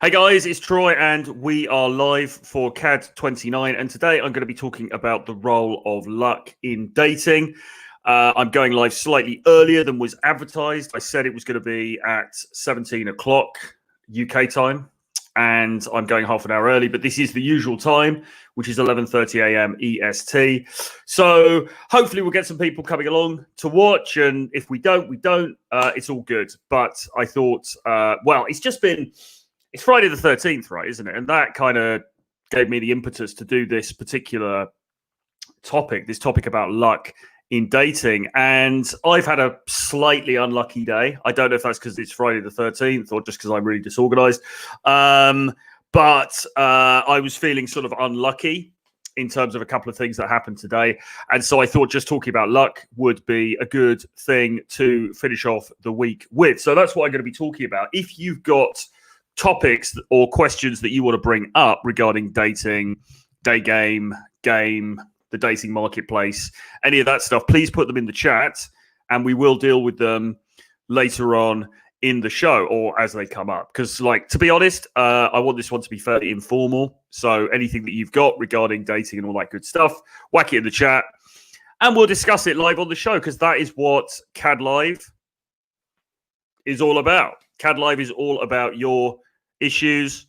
Hey guys, it's Troy and we are live for CAD 29 and today I'm going to be talking about the role of luck in dating. I'm going live slightly earlier than was advertised. I said it was going to be at 17 o'clock UK time and I'm going half an hour early, but this is the usual time, which is 11:30 a.m. EST. So hopefully we'll get some people coming along to watch, and if we don't, we don't. It's all good. But I thought, it's Friday the 13th, right, isn't it? And that kind of gave me the impetus to do this particular topic, this topic about luck in dating. And I've had a slightly unlucky day. I don't know if that's because it's Friday the 13th or just because I'm really disorganized. But I was feeling sort of unlucky in terms of a couple of things that happened today. And so I thought just talking about luck would be a good thing to finish off the week with. So that's what I'm going to be talking about. If you've got topics or questions that you want to bring up regarding dating, day game, the dating marketplace, any of that stuff, please put them in the chat and we will deal with them later on in the show or as they come up. Because, to be honest, I want this one to be fairly informal. So anything that you've got regarding dating and all that good stuff, whack it in the chat and we'll discuss it live on the show, because that is what CAD Live is all about. CAD Live is all about your issues,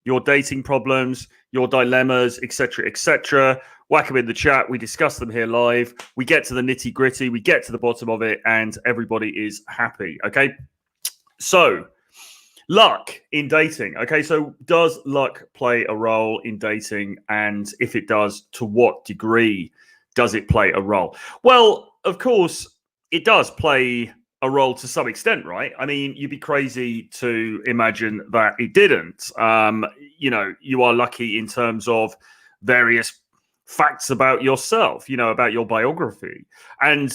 your dating problems, your dilemmas, etc., etc. Whack them in the chat. We discuss them here live. We get to the nitty gritty. We get to the bottom of it, and everybody is happy. Okay. So, luck in dating. Okay. So, does luck play a role in dating? And if it does, to what degree does it play a role? Well, of course, it does play a role to some extent, right? I mean, you'd be crazy to imagine that it didn't. You are lucky in terms of various facts about yourself, about your biography. And,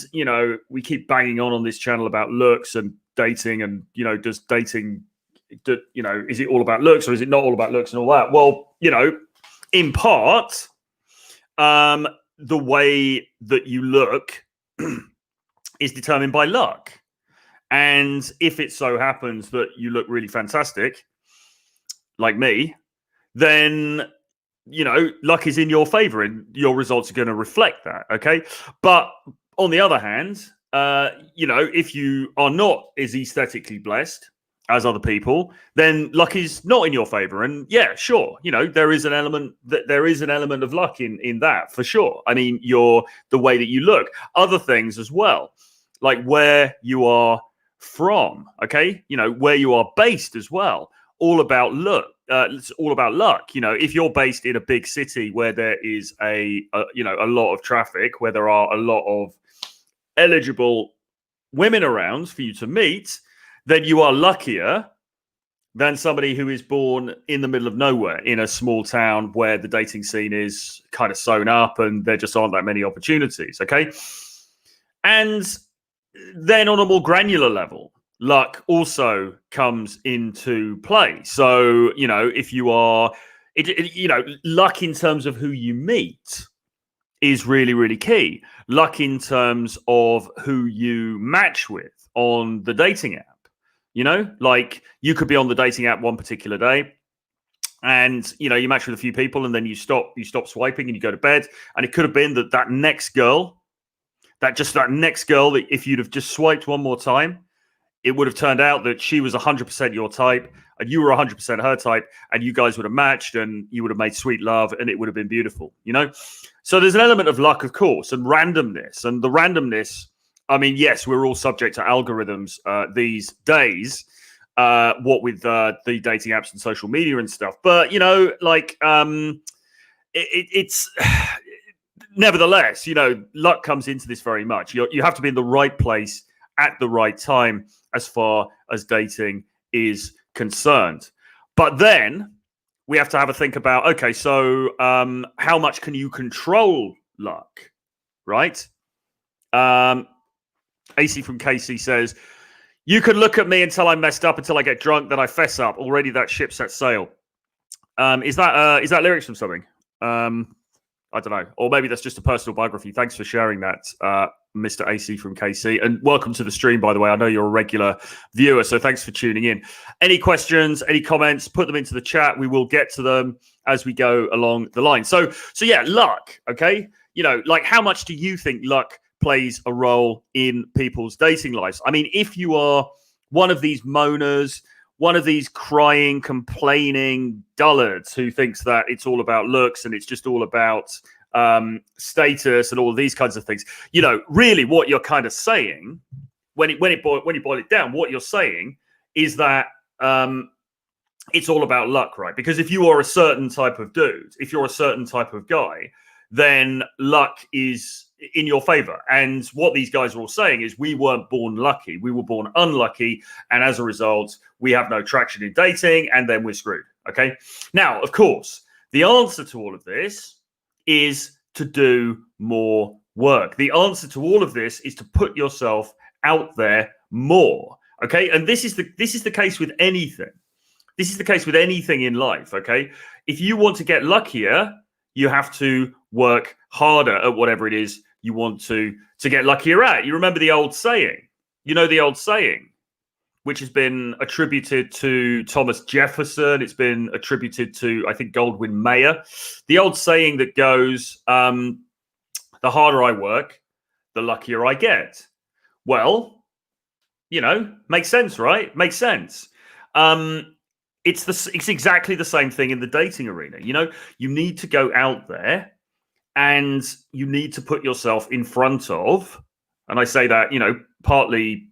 we keep banging on this channel about looks and dating and, does dating, is it all about looks or is it not all about looks and all that? Well, in part, the way that you look is determined by luck. And if it so happens that you look really fantastic, like me, then, luck is in your favor and your results are going to reflect that. Okay. But on the other hand, if you are not as aesthetically blessed as other people, then luck is not in your favor. And yeah, sure. There is an element of luck in that for sure. I mean, the way that you look, other things as well, like where you are from, okay, where you are based as well, all about look. It's all about luck. If you're based in a big city where there is a lot of traffic, where there are a lot of eligible women around for you to meet, then you are luckier than somebody who is born in the middle of nowhere in a small town where the dating scene is kind of sewn up and there just aren't that many opportunities. Okay. And then on a more granular level, luck also comes into play. So, if you are, luck in terms of who you meet is really, really key. Luck in terms of who you match with on the dating app. You could be on the dating app one particular day and, you match with a few people and then you stop swiping and you go to bed. And it could have been that next girl, that if you'd have just swiped one more time, it would have turned out that she was 100% your type and you were 100% her type and you guys would have matched and you would have made sweet love and it would have been beautiful, So there's an element of luck, of course, and randomness. And the randomness, I mean, yes, we're all subject to algorithms these days, what with the dating apps and social media and stuff. But, it's... Nevertheless, luck comes into this very much. You have to be in the right place at the right time as far as dating is concerned. But then we have to have a think about, okay, so how much can you control luck, right? AC from KC says, you could look at me until I'm messed up, until I get drunk, then I fess up. Already that ship set sail. Is that lyrics from something? I don't know. Or maybe that's just a personal biography. Thanks for sharing that, Mr. AC from KC. And welcome to the stream, by the way. I know you're a regular viewer, so thanks for tuning in. Any questions, any comments, put them into the chat. We will get to them as we go along the line. So yeah, luck, okay? You know, like how much do you think luck plays a role in people's dating lives? I mean, if you are one of these moaners, one of these crying, complaining dullards who thinks that it's all about looks and it's just all about status and all of these kinds of things, you know, really what you're kind of saying when you boil it down, what you're saying is that it's all about luck, right? Because if you are a certain type of dude, if you're a certain type of guy, then luck is in your favor. And what these guys are all saying is we weren't born lucky. We were born unlucky. And as a result, we have no traction in dating and then we're screwed. Okay. Now, of course, the answer to all of this is to do more work. The answer to all of this is to put yourself out there more. Okay. And this is the case with anything. This is the case with anything in life. Okay. If you want to get luckier, you have to work harder at whatever it is you want to get luckier at. You remember the old saying, you know, the old saying, which has been attributed to Thomas Jefferson. It's been attributed to, I think, Goldwyn Mayer. The old saying that goes, the harder I work, the luckier I get. Well, you know, makes sense, right? Makes sense. It's exactly the same thing in the dating arena. You know, you need to go out there and you need to put yourself in front of, and I say that, you know, partly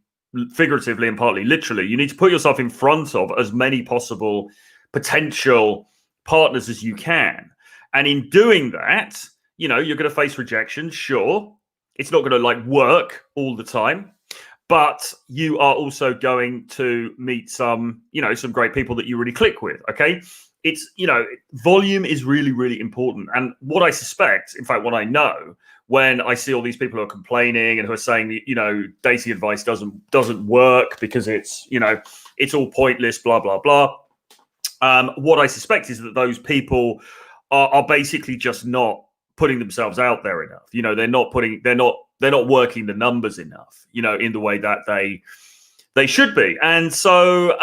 figuratively and partly literally, you need to put yourself in front of as many possible potential partners as you can. And in doing that, you know, you're going to face rejection. Sure. It's not going to like work all the time. But you are also going to meet some, you know, some great people that you really click with. Okay. It's, you know, volume is really, really important. And what I suspect, in fact, what I know when I see all these people who are complaining and who are saying, you know, dating advice doesn't work because it's, you know, it's all pointless, blah, blah, blah. What I suspect is that those people are basically just not putting themselves out there enough. You know, they're not working the numbers enough, you know, in the way that they should be. And so,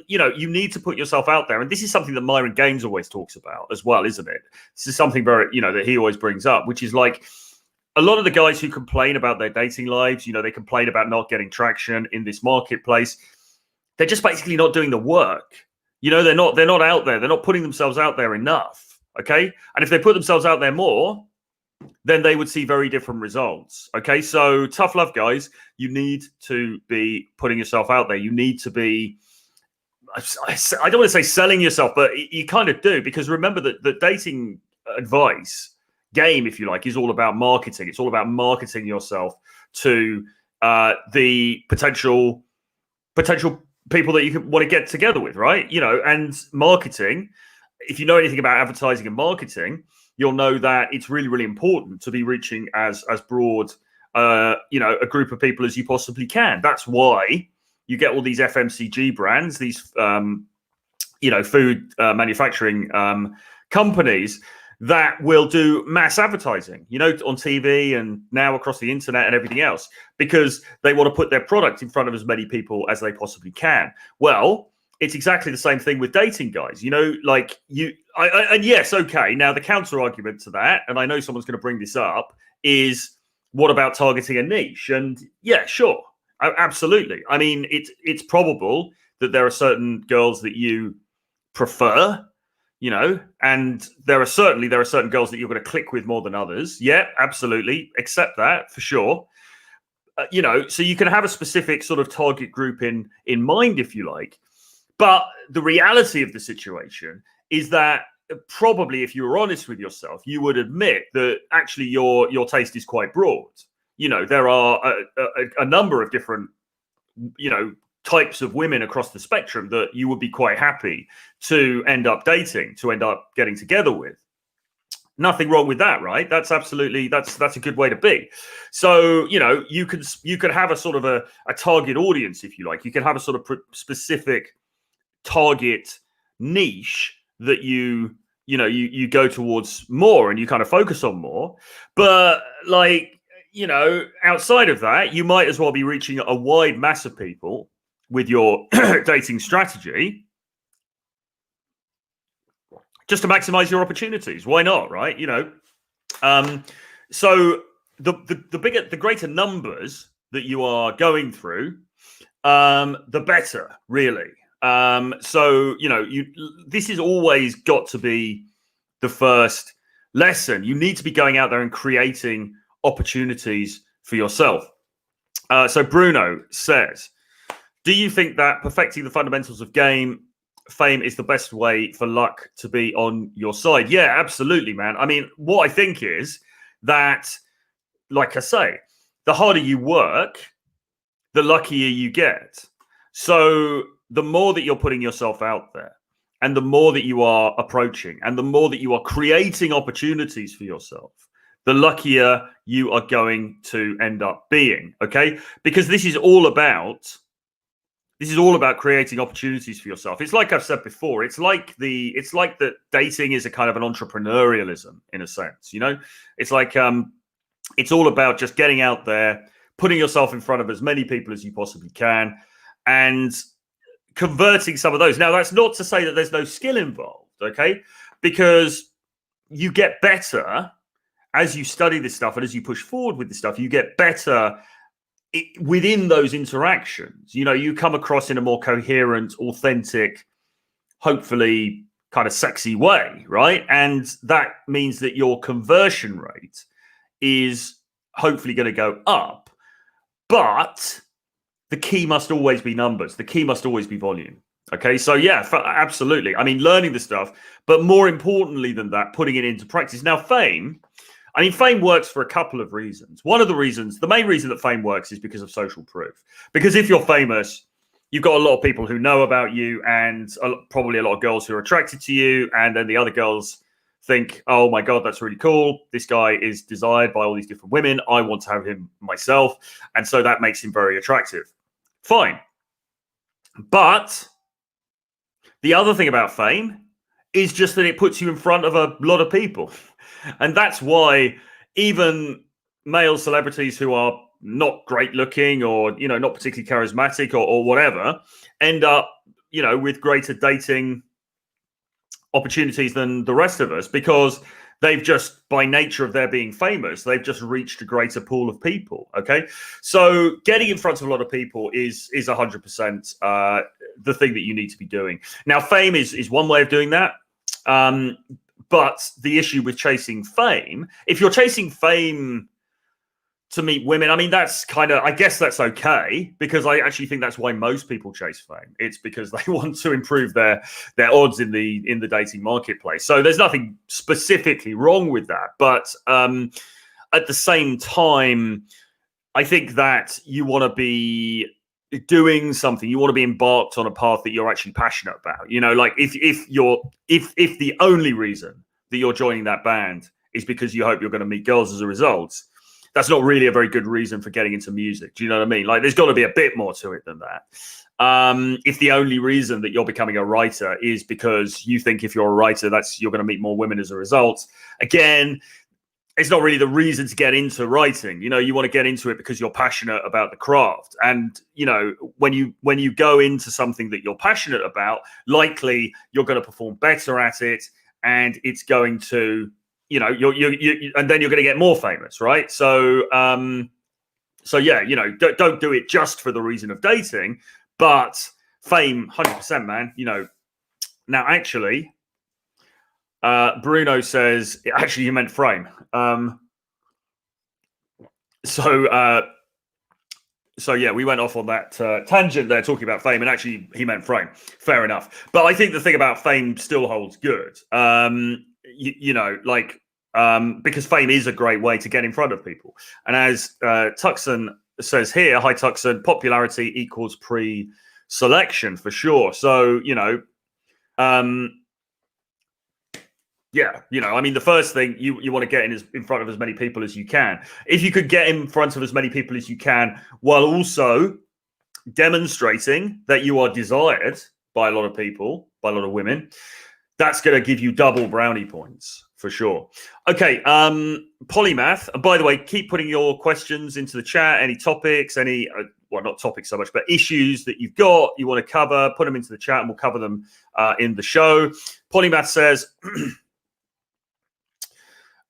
you know, you need to put yourself out there. And this is something that Myron Gaines always talks about as well, isn't it? This is something very, you know, that he always brings up, which is like a lot of the guys who complain about their dating lives, you know, they complain about not getting traction in this marketplace. They're just basically not doing the work. You know, they're not out there. They're not putting themselves out there enough. Okay. And if they put themselves out there more, then they would see very different results. Okay, so tough love, guys. You need to be putting yourself out there. You need to be, I don't want to say selling yourself, but you kind of do, because remember that the dating advice game, if you like, is all about marketing. It's all about marketing yourself to the potential people that you want to get together with, right? You know, and marketing, if you know anything about advertising and marketing, you'll know that it's really, really important to be reaching as broad, you know, a group of people as you possibly can. That's why you get all these FMCG brands, these, you know, food manufacturing companies that will do mass advertising, you know, on TV and now across the internet and everything else, because they want to put their product in front of as many people as they possibly can. Well, it's exactly the same thing with dating, guys. You know, like and yes, okay. Now the counter argument to that, and I know someone's going to bring this up, is what about targeting a niche? And yeah, sure, absolutely. I mean, it's probable that there are certain girls that you prefer, you know, and there are certain girls that you're going to click with more than others. Yeah, absolutely, accept that for sure. You know, so you can have a specific sort of target group in mind, if you like. But the reality of the situation is that probably, if you were honest with yourself, you would admit that actually your taste is quite broad. You know, there are a number of different, you know, types of women across the spectrum that you would be quite happy to end up dating, to end up getting together with. Nothing wrong with that, right? That's absolutely, that's a good way to be. So, you know, you could have a sort of a target audience, if you like. You can have a sort of specific target niche that you you go towards more and you kind of focus on more. But like, outside of that, you might as well be reaching a wide mass of people with your dating strategy just to maximize your opportunities. Why not, right? So the greater numbers that you are going through, the better, really. So this has always got to be the first lesson. You need to be going out there and creating opportunities for yourself. So Bruno says, do you think that perfecting the fundamentals of fame is the best way for luck to be on your side? Yeah, absolutely, man. I mean, what I think is that, like I say, the harder you work, the luckier you get. So the more that you're putting yourself out there, and the more that you are approaching, and the more that you are creating opportunities for yourself, the luckier you are going to end up being. Okay, because this is all about creating opportunities for yourself. It's like I've said before. It's like that dating is a kind of an entrepreneurialism in a sense. It's like it's all about just getting out there, putting yourself in front of as many people as you possibly can, and converting some of those. Now, that's not to say that there's no skill involved, okay? Because you get better as you study this stuff and as you push forward with this stuff, you get better within those interactions. You come across in a more coherent, authentic, hopefully kind of sexy way, right? And that means that your conversion rate is hopefully going to go up. But the key must always be numbers. The key must always be volume. Okay, so yeah, absolutely. I mean, learning the stuff, but more importantly than that, putting it into practice. Now, fame works for a couple of reasons. The main reason that fame works is because of social proof. Because if you're famous, you've got a lot of people who know about you, and probably a lot of girls who are attracted to you, and then the other girls think, oh my God, that's really cool. This guy is desired by all these different women. I want to have him myself. And so that makes him very attractive. Fine. But the other thing about fame is just that it puts you in front of a lot of people. And that's why even male celebrities who are not great looking or, not particularly charismatic or whatever, end up, with greater dating opportunities than the rest of us, because they've just, by nature of their being famous, they've just reached a greater pool of people. Okay, so getting in front of a lot of people is 100% the thing that you need to be doing. Now, fame is one way of doing that, but the issue with chasing fame, if you're chasing fame to meet women, I mean, that's I guess that's okay, because I actually think that's why most people chase fame. It's because they want to improve their odds in the dating marketplace. So there's nothing specifically wrong with that. But at the same time, I think that you want to be doing something, you want to be embarked on a path that you're actually passionate about. Like if the only reason that you're joining that band is because you hope you're going to meet girls as a result, that's not really a very good reason for getting into music. Do you know what I mean? Like, there's got to be a bit more to it than that. If the only reason that you're becoming a writer is because you think if you're a writer, you're going to meet more women as a result, again, it's not really the reason to get into writing. You want to get into it because you're passionate about the craft. And, when you go into something that you're passionate about, likely you're going to perform better at it, and it's going to, and then you're going to get more famous, right? So yeah, don't do it just for the reason of dating, but fame, 100%, man. Now actually, Bruno says, actually, you meant frame. So yeah, we went off on that tangent there talking about fame, and actually he meant frame. Fair enough. But I think the thing about fame still holds good. Because fame is a great way to get in front of people. And as Tuxon says here, hi Tuxon, popularity equals pre-selection for sure. So, the first thing you want to get in front of as many people as you can. If you could get in front of as many people as you can while also demonstrating that you are desired by a lot of people, by a lot of women, that's going to give you double brownie points for sure. Okay, polymath. And by the way, keep putting your questions into the chat. Any topics, any well, not topics so much, but issues that you've got, you want to cover, put them into the chat, and we'll cover them in the show. Polymath says,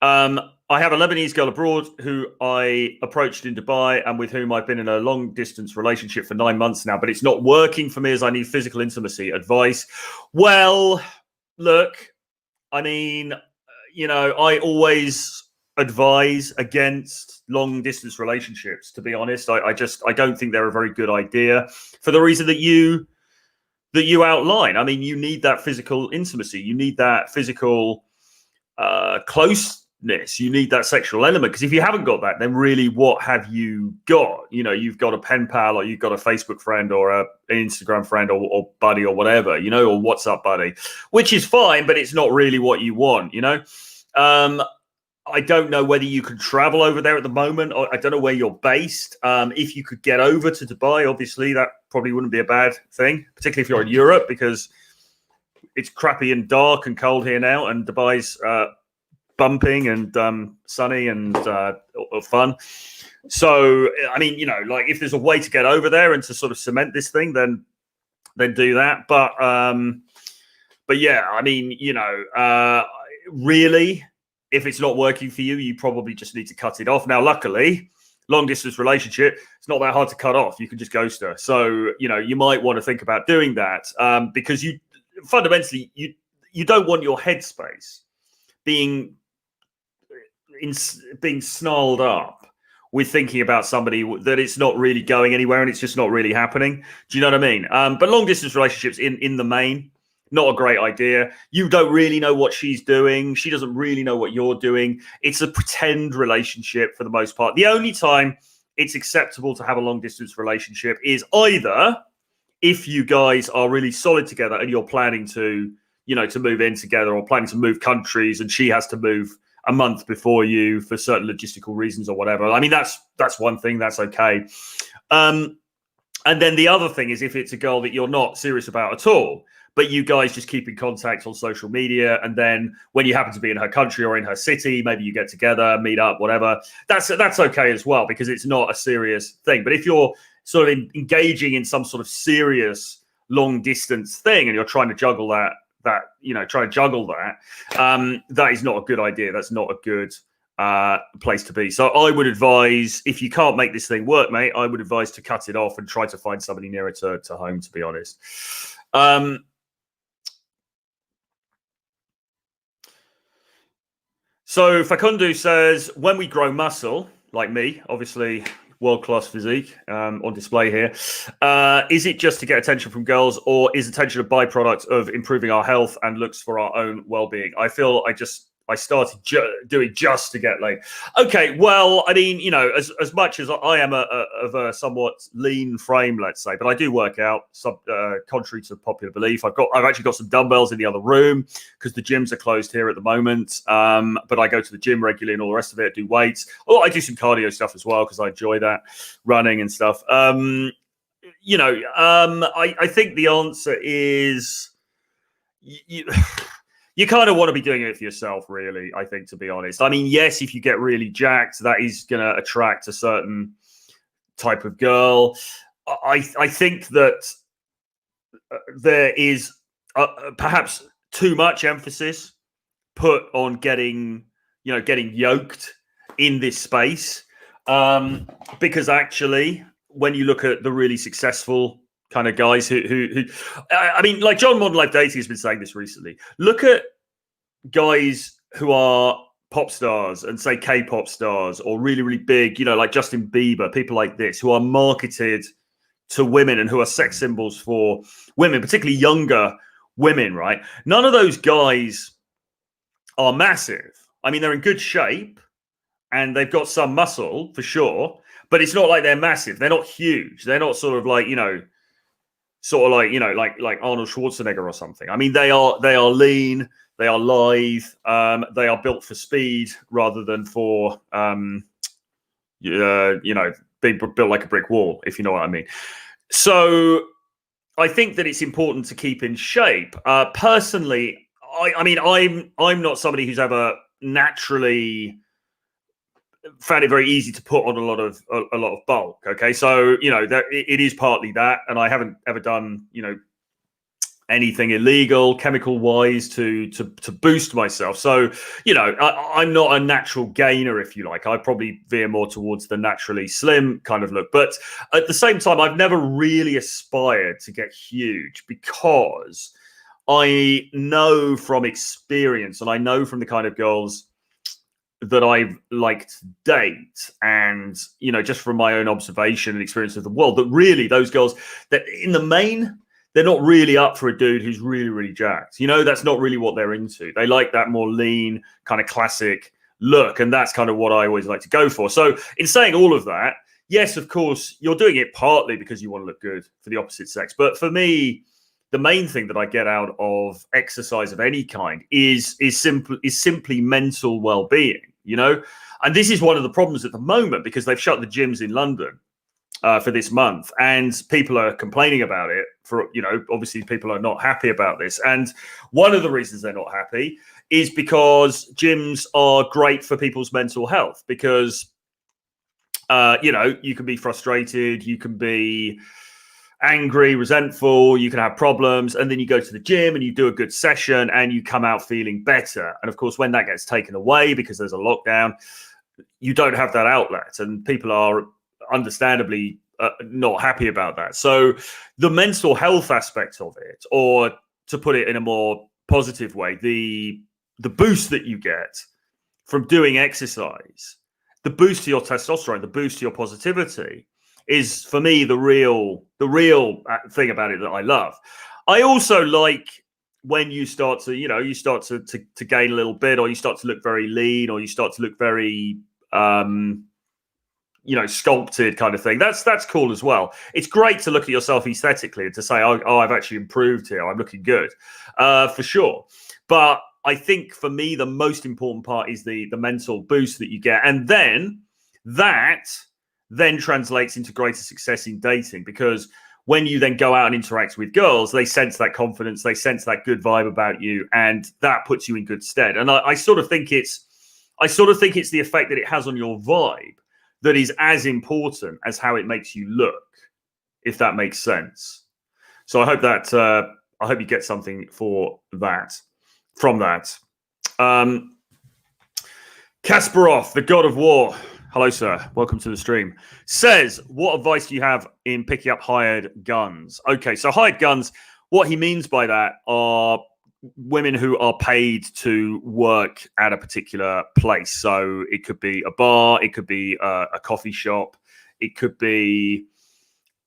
I have a Lebanese girl abroad who I approached in Dubai and with whom I've been in a long distance relationship for 9 months now, but it's not working for me as I need physical intimacy. Advice? Well, look, I mean, I always advise against long distance relationships, to be honest. I don't think they're a very good idea for the reason that you outline. I mean, you need that physical intimacy. You need that physical closeness. You need that sexual element, because if you haven't got that, then really what have you got? You've got a pen pal, or you've got a Facebook friend, or an Instagram friend, or buddy, or whatever, or WhatsApp buddy, which is fine, but it's not really what you want. I don't know whether you can travel over there at the moment, or I don't know where you're based. If you could get over to Dubai, obviously that probably wouldn't be a bad thing, particularly if you're in Europe, because it's crappy and dark and cold here now, and Dubai's bumping and sunny and fun. So, I mean, if there's a way to get over there and to sort of cement this thing, then do that. But yeah, I mean, really, if it's not working for you, you probably just need to cut it off. Now, luckily, long distance relationship, it's not that hard to cut off. You can just ghost her. So, you might want to think about doing that because you fundamentally, you don't want your headspace being snarled up with thinking about somebody that it's not really going anywhere and it's just not really happening. Do you know what I mean? But long distance relationships in the main, not a great idea. You don't really know what she's doing. She doesn't really know what you're doing. It's a pretend relationship for the most part. The only time it's acceptable to have a long distance relationship is either if you guys are really solid together and you're planning to move in together, or planning to move countries, and she has to move a month before you for certain logistical reasons or whatever. I mean, that's one thing. That's okay. And then the other thing is if it's a girl that you're not serious about at all, but you guys just keep in contact on social media, and then when you happen to be in her country or in her city, maybe you get together, meet up, whatever. That's okay as well, because it's not a serious thing. But if you're sort of engaging in some sort of serious long distance thing and you're trying to juggle that is not a good idea. That's not a good place to be. So I would advise, if you can't make this thing work, mate, I would advise to cut it off and try to find somebody nearer to home, to be honest. So Facundo says, when we grow muscle, like me, obviously world-class physique on display here, is it just to get attention from girls, or is attention a byproduct of improving our health and looks for our own well-being? I feel I started doing just to get laid. Okay, well, I mean, as much as I am of a somewhat lean frame, let's say, but I do work out, contrary to popular belief. I've actually got some dumbbells in the other room because the gyms are closed here at the moment. But I go to the gym regularly and all the rest of it, do weights. Oh, I do some cardio stuff as well because I enjoy that, running and stuff. I think the answer is you kind of want to be doing it for yourself, really, I think, to be honest. I mean, yes, if you get really jacked, that is going to attract a certain type of girl. I think that there is perhaps too much emphasis put on getting yoked in this space. Because actually, when you look at the really successful kind of guys who I mean, like John Modern Life Dating has been saying this recently. Look at guys who are pop stars and say K-pop stars, or really, really big, like Justin Bieber, people like this, who are marketed to women and who are sex symbols for women, particularly younger women, right? None of those guys are massive. I mean, they're in good shape and they've got some muscle for sure, but it's not like they're massive. They're not huge. They're not sort of like, like Arnold Schwarzenegger or something. I mean, they are lean, they are lithe, they are built for speed rather than for being built like a brick wall, if you know what I mean. So I think that it's important to keep in shape. Personally, I mean, I'm not somebody who's ever naturally found it very easy to put on a lot of bulk. Okay, so it is partly that, and I haven't ever done anything illegal chemical wise to boost myself. So I'm not a natural gainer, if you like. I probably veer more towards the naturally slim kind of look. But at the same time, I've never really aspired to get huge, because I know from experience, and I know from the kind of girls that I've liked to date, and just from my own observation and experience of the world, that really those girls, that in the main, they're not really up for a dude who's really, really jacked. That's not really what they're into. They like that more lean, kind of classic look, and that's kind of what I always like to go for. So in saying all of that, yes, of course, you're doing it partly because you want to look good for the opposite sex. But for me, the main thing that I get out of exercise of any kind is simply mental well-being, And this is one of the problems at the moment, because they've shut the gyms in London for this month, and people are complaining about it. Obviously people are not happy about this, and one of the reasons they're not happy is because gyms are great for people's mental health, because you can be frustrated, you can be angry, resentful, you can have problems, and then you go to the gym and you do a good session and you come out feeling better. And of course, when that gets taken away because there's a lockdown, you don't have that outlet, and people are understandably not happy about that. So the mental health aspect of it, or to put it in a more positive way, the boost that you get from doing exercise, the boost to your testosterone, the boost to your positivity, is for me the real thing about it that I love. I also like when you start to to gain a little bit, or you start to look very lean, or you start to look very sculpted kind of thing. That's cool as well. It's great to look at yourself aesthetically and to say, oh, I've actually improved here, I'm looking good, for sure. But I think for me, the most important part is the mental boost that you get. And then that translates into greater success in dating, because when you then go out and interact with girls, they sense that confidence, they sense that good vibe about you, and that puts you in good stead. And I sort of think it's the effect that it has on your vibe that is as important as how it makes you look, if that makes sense. So I hope you get something from that. Kasparov, the god of war. Hello, sir. Welcome to the stream. Says, what advice do you have in picking up hired guns? Okay, so hired guns, what he means by that are women who are paid to work at a particular place. So it could be a bar, it could be a coffee shop, it could be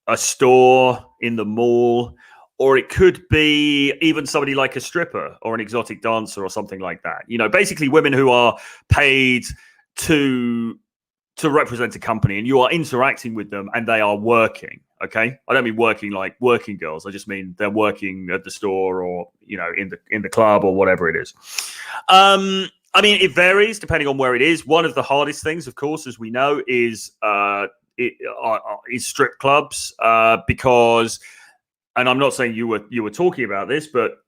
a store in the mall, or it could be even somebody like a stripper or an exotic dancer or something like that. Basically women who are paid to represent a company, and you are interacting with them and they are working. Okay, I don't mean working like working girls. I just mean they're working at the store, or in the club, or whatever it is. I mean, it varies depending on where it is. One of the hardest things, of course, as we know, is strip clubs, because, and I'm not saying you were talking about this, but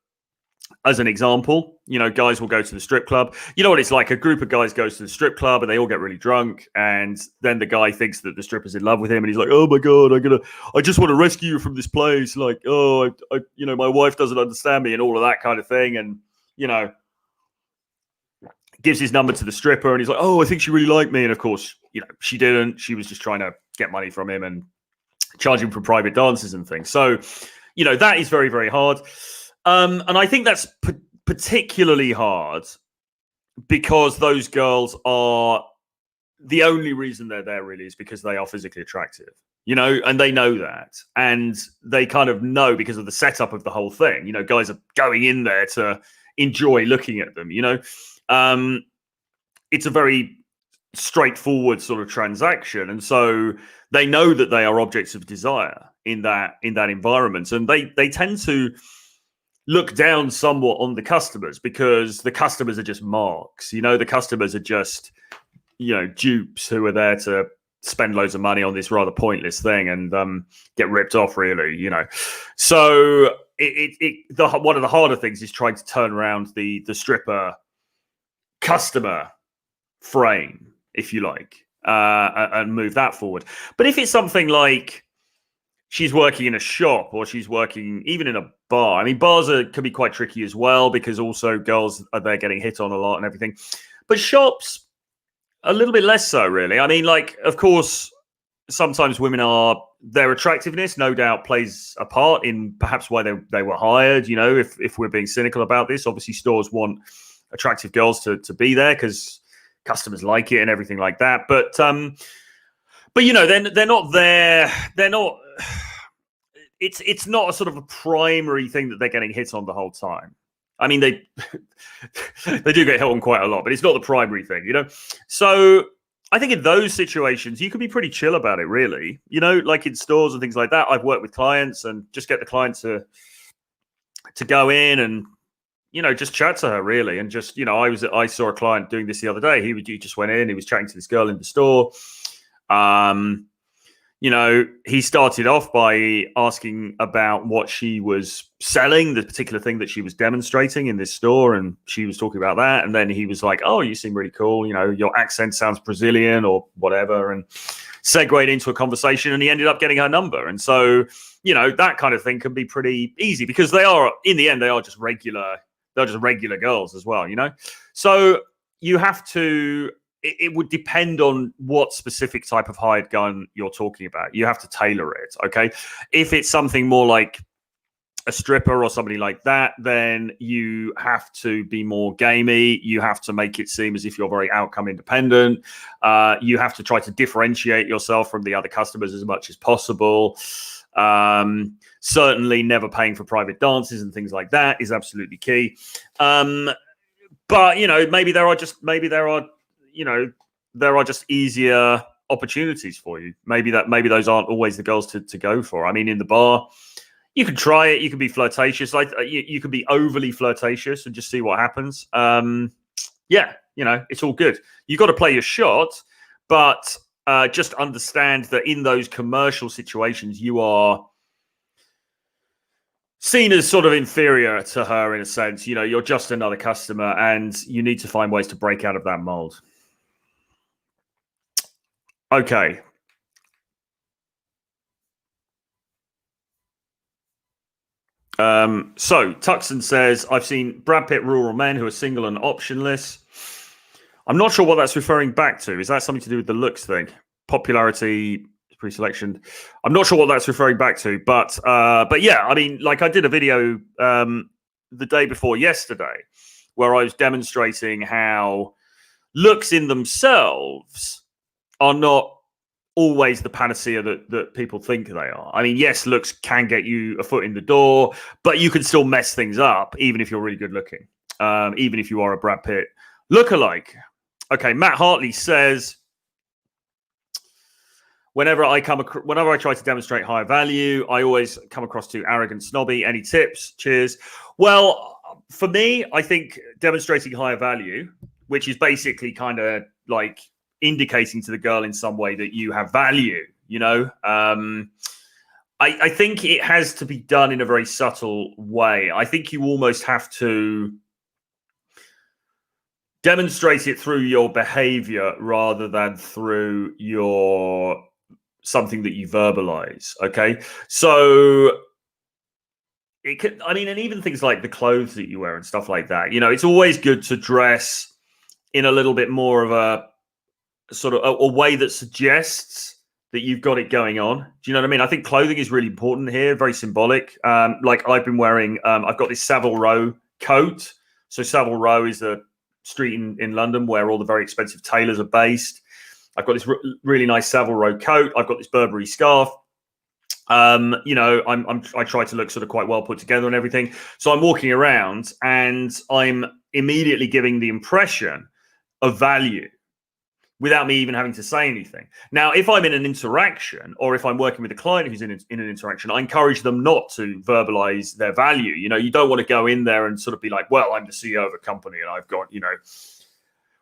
as an example, guys will go to the strip club. You know what it's like? A group of guys goes to the strip club and they all get really drunk, and then the guy thinks that the stripper's in love with him, and he's like, "Oh my god, I just want to rescue you from this place. Like, oh, my wife doesn't understand me," and all of that kind of thing. And gives his number to the stripper, and he's like, "Oh, I think she really liked me." And of course, she didn't. She was just trying to get money from him and charge him for private dances and things. So, that is very, very hard. And I think that's particularly hard because those girls are, the only reason they're there really is because they are physically attractive, and they know that. And they kind of know because of the setup of the whole thing. Guys are going in there to enjoy looking at them, It's a very straightforward sort of transaction. And so they know that they are objects of desire in that environment. And they tend to look down somewhat on the customers, because the customers are just marks. The customers are just, dupes who are there to spend loads of money on this rather pointless thing and get ripped off, really. So one of the harder things is trying to turn around the stripper customer frame, if you like, and move that forward. But if it's something like she's working in a shop or she's working even in a bar, I mean, bars can be quite tricky as well because also girls are there getting hit on a lot and everything. But shops, a little bit less so, really. I mean, like, of course, sometimes their attractiveness no doubt plays a part in perhaps why they were hired. You know, if we're being cynical about this, obviously stores want attractive girls to be there because customers like it and everything like that. But you know, they're not there. They're not. It's not a sort of a primary thing that they're getting hit on the whole time. I mean, they do get hit on quite a lot, but it's not the primary thing, you know. So I think in those situations, you can be pretty chill about it, really. You know, like in stores and things like that. I've worked with clients and just get the client to go in and, you know, just chat to her, really. And just, you know, I saw a client doing this the other day. He just went in, he was chatting to this girl in the store. You know, he started off by asking about what she was selling, the particular thing that she was demonstrating in this store. And she was talking about that. And then he was like, oh, you seem really cool. You know, your accent sounds Brazilian or whatever. And segued into a conversation, and he ended up getting her number. And so, you know, that kind of thing can be pretty easy because they are, in the end, they are just regular girls as well, you know? So you have to, it would depend on what specific type of hired gun you're talking about. You have to tailor it, okay? If it's something more like a stripper or somebody like that, then you have to be more gamey. You have to make it seem as if you're very outcome independent. You have to try to differentiate yourself from the other customers as much as possible. Certainly never paying for private dances and things like that is absolutely key. But, you know, maybe there are just easier opportunities for you. Maybe those aren't always the girls to go for. I mean, in the bar, you can try it. You can be flirtatious. Like you can be overly flirtatious and just see what happens. Yeah, you know, it's all good. You got to play your shot, but just understand that in those commercial situations, you are seen as sort of inferior to her in a sense. You know, you're just another customer, and you need to find ways to break out of that mold. Okay. So Tuxon says, I've seen Brad Pitt rural men who are single and optionless. I'm not sure what that's referring back to. Is that something to do with the looks thing? Popularity, pre-selection. I'm not sure what that's referring back to, but yeah, I mean, like I did a video the day before yesterday where I was demonstrating how looks in themselves are not always the panacea that people think they are. I mean, yes, looks can get you a foot in the door, but you can still mess things up even if you're really good looking, even if you are a Brad Pitt lookalike. Okay, Matt Hartley says, whenever I try to demonstrate higher value, I always come across too arrogant, snobby. Any tips? Cheers. Well, for me, I think demonstrating higher value, which is basically kind of like indicating to the girl in some way that you have value, you know, I think it has to be done in a very subtle way. I think you almost have to demonstrate it through your behavior rather than through your something that you verbalize. Okay, so it could, I mean, and even things like the clothes that you wear and stuff like that, you know, it's always good to dress in a little bit more of a sort of a way that suggests that you've got it going on. Do you know what I mean? I think clothing is really important here, very symbolic. Like I've been wearing, I've got this Savile Row coat. So Savile Row is the street in London where all the very expensive tailors are based. I've got this really nice Savile Row coat. I've got this Burberry scarf. You know, I try to look sort of quite well put together and everything. So I'm walking around and I'm immediately giving the impression of value without me even having to say anything. Now, if I'm in an interaction or if I'm working with a client who's in an interaction, I encourage them not to verbalize their value. You know, you don't want to go in there and sort of be like, well, I'm the CEO of a company and I've got, you know,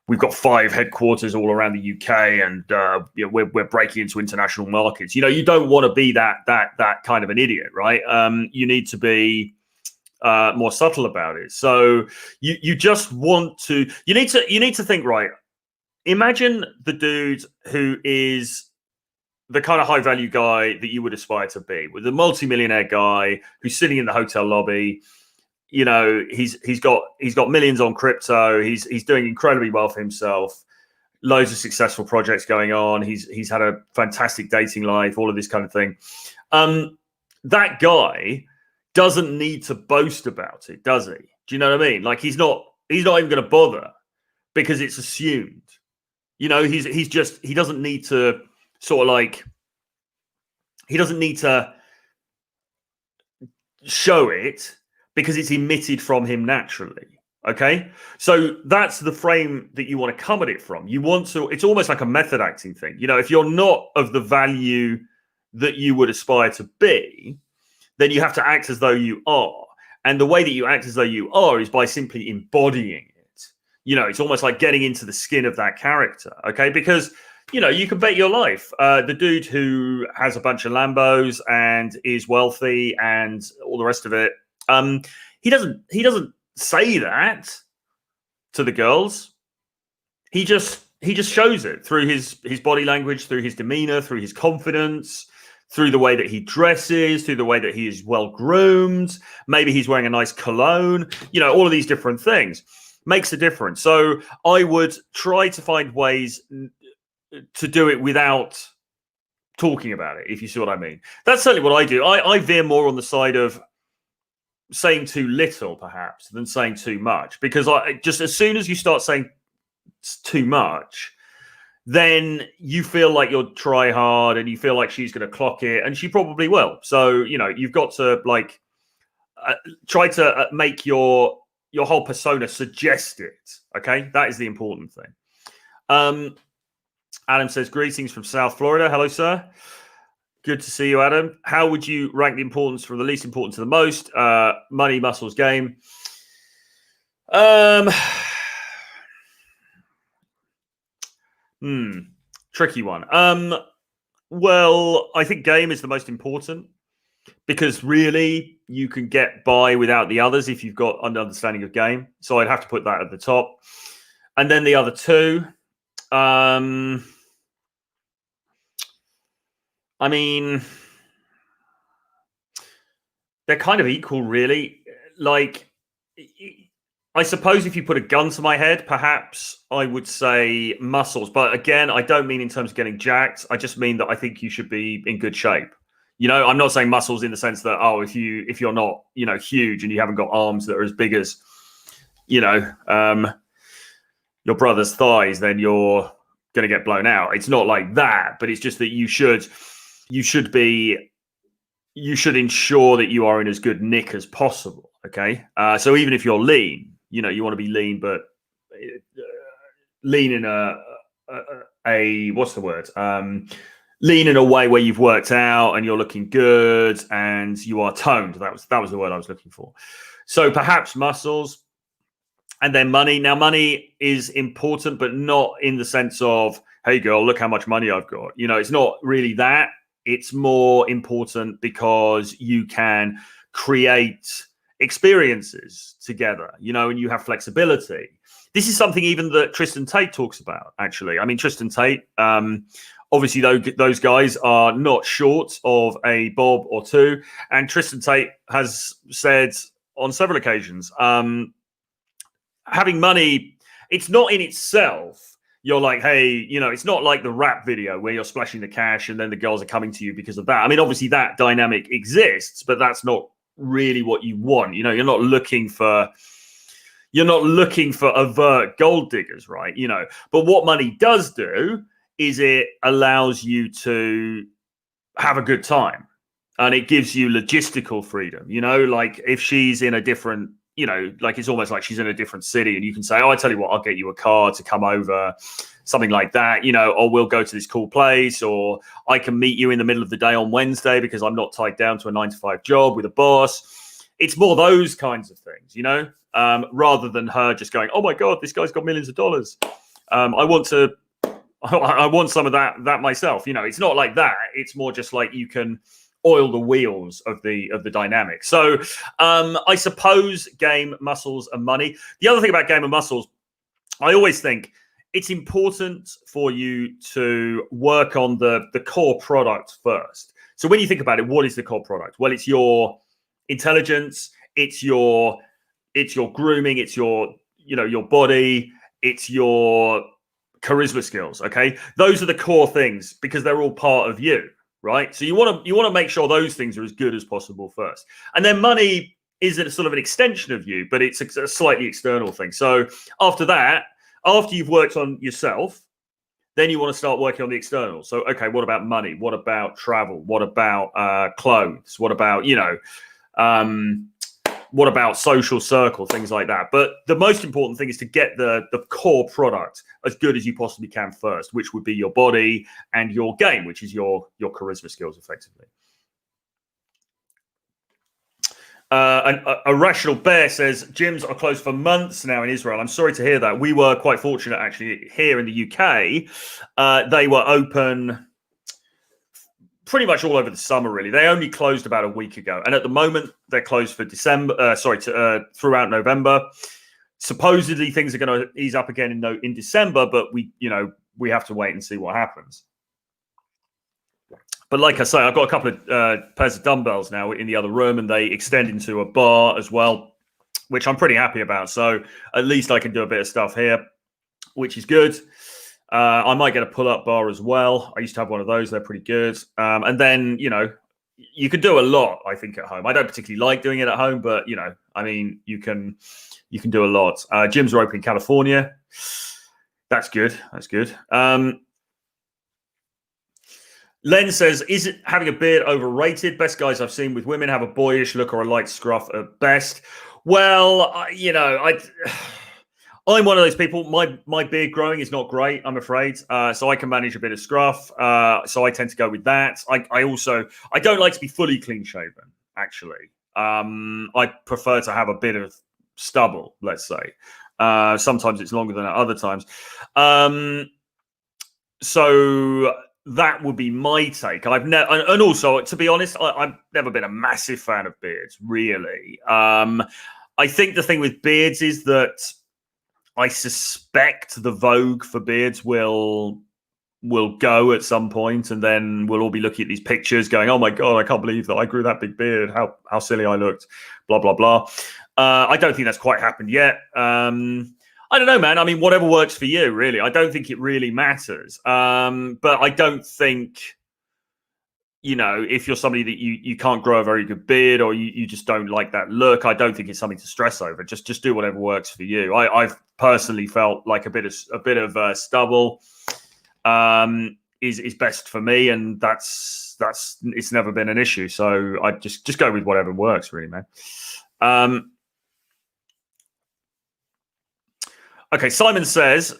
we've got 5 headquarters all around the UK and you know, we're breaking into international markets. You know, you don't want to be that kind of an idiot, right? You need to be more subtle about it. So you just want to, you need to think, right, imagine the dude who is the kind of high value guy that you would aspire to be, with the multi-millionaire guy who's sitting in the hotel lobby. You know, he's got millions on crypto. He's doing incredibly well for himself. Loads of successful projects going on. He's had a fantastic dating life, all of this kind of thing. That guy doesn't need to boast about it, does he? Do you know what I mean? Like he's not even going to bother because it's assumed. You know, he doesn't need to sort of like, he doesn't need to show it because it's emitted from him naturally. Okay, so that's the frame that you want to come at it from. You want to, it's almost like a method acting thing. You know, if you're not of the value that you would aspire to be, then you have to act as though you are. And the way that you act as though you are is by simply embodying it. You know, it's almost like getting into the skin of that character. Okay, because, you know, you can bet your life. The dude who has a bunch of Lambos and is wealthy and all the rest of it, he doesn't say that to the girls. He just shows it through his body language, through his demeanor, through his confidence, through the way that he dresses, through the way that he is well groomed. Maybe he's wearing a nice cologne. You know, all of these different things makes a difference. So I would try to find ways to do it without talking about it, if you see what I mean. That's certainly what I do. I veer more on the side of saying too little, perhaps, than saying too much. Because I just, as soon as you start saying too much, then you feel like you'll try hard and you feel like she's going to clock it, and she probably will. So, you know, you've got to like try to make your whole persona suggest it. Okay, that is the important thing. Adam says, greetings from South Florida. Hello, sir. Good to see you, Adam. How would you rank the importance from the least important to the most? Money, muscles, game. Tricky one. Well, I think game is the most important because really you can get by without the others if you've got an understanding of game. So I'd have to put that at the top. And then the other two, I mean, they're kind of equal, really. Like, I suppose if you put a gun to my head, perhaps I would say muscles. But again, I don't mean in terms of getting jacked. I just mean that I think you should be in good shape. You know, I'm not saying muscles in the sense that, oh, if you're not, you know, huge and you haven't got arms that are as big as, you know, your brother's thighs, then you're going to get blown out. It's not like that, but it's just that you should ensure that you are in as good nick as possible. Okay. So even if you're lean, you know, you want to be lean, but lean in what's the word? Lean in a way where you've worked out and you're looking good and you are toned. That was the word I was looking for. So perhaps muscles, and then money. Now, money is important, but not in the sense of, hey girl, look how much money I've got. You know, it's not really that. It's more important because you can create experiences together, you know, and you have flexibility. This is something even that Tristan Tate talks about, actually. I mean, Tristan Tate, obviously, those guys are not short of a bob or two. And Tristan Tate has said on several occasions, having money, it's not in itself. You're like, hey, you know, it's not like the rap video where you're splashing the cash and then the girls are coming to you because of that. I mean, obviously that dynamic exists, but that's not really what you want. You know, you're not looking for overt gold diggers, right? You know, but what money does do is it allows you to have a good time, and it gives you logistical freedom. You know, like if she's in a different, you know, like it's almost like she's in a different city and you can say, oh, I tell you what, I'll get you a car to come over, something like that, you know, or we'll go to this cool place, or I can meet you in the middle of the day on Wednesday because I'm not tied down to a 9-to-5 job with a boss. It's more those kinds of things, you know, rather than her just going, oh my God, this guy's got millions of dollars. I want some of that myself. You know, it's not like that. It's more just like you can oil the wheels of the dynamic. So I suppose game, muscles, and money. The other thing about game and muscles, I always think it's important for you to work on the core product first. So when you think about it, what is the core product? Well, it's your intelligence, it's your grooming, it's your body, it's your charisma skills. Okay, those are the core things because they're all part of you, right? So you want to make sure those things are as good as possible first, and then money is a sort of an extension of you, but it's a slightly external thing. So after that, after you've worked on yourself, then you want to start working on the external. So, okay, what about money? What about travel? What about clothes? What about, what about social circle, things like that? But the most important thing is to get the core product as good as you possibly can first, which would be your body and your game, which is your charisma skills, effectively. A rational bear says gyms are closed for months now in Israel. I'm sorry to hear that. We were quite fortunate actually here in the UK. They were open pretty much all over the summer. Really, they only closed about a week ago, and at the moment they're closed for December. Throughout November. Supposedly things are going to ease up again in December, but we have to wait and see what happens. But like I say, I've got a couple of pairs of dumbbells now in the other room, and they extend into a bar as well, which I'm pretty happy about. So at least I can do a bit of stuff here, which is good. I might get a pull-up bar as well. I used to have one of those. They're pretty good. And then, you can do a lot, I think, at home. I don't particularly like doing it at home, but, you can do a lot. Gyms are open in California. That's good. Len says, is it having a beard overrated? Best guys I've seen with women have a boyish look or a light scruff at best. Well, I'm one of those people. My beard growing is not great, I'm afraid. So I can manage a bit of scruff. So I tend to go with that. I don't like to be fully clean shaven, actually. I prefer to have a bit of stubble, let's say. Sometimes it's longer than at other times. So that would be my take. And also, to be honest, I've never been a massive fan of beards, really. I think the thing with beards is that I suspect the vogue for beards will go at some point, and then we'll all be looking at these pictures going, oh my God, I can't believe that I grew that big beard. How silly I looked, blah, blah, blah. I don't think that's quite happened yet. I don't know, man. I mean, whatever works for you, really. I don't think it really matters. But I don't think, if you're somebody that you can't grow a very good beard, or you just don't like that look, I don't think it's something to stress over. Just do whatever works for you. I've personally felt like a bit of stubble is best for me, and that's it's never been an issue. So I just go with whatever works, really, man. Okay, Simeon says,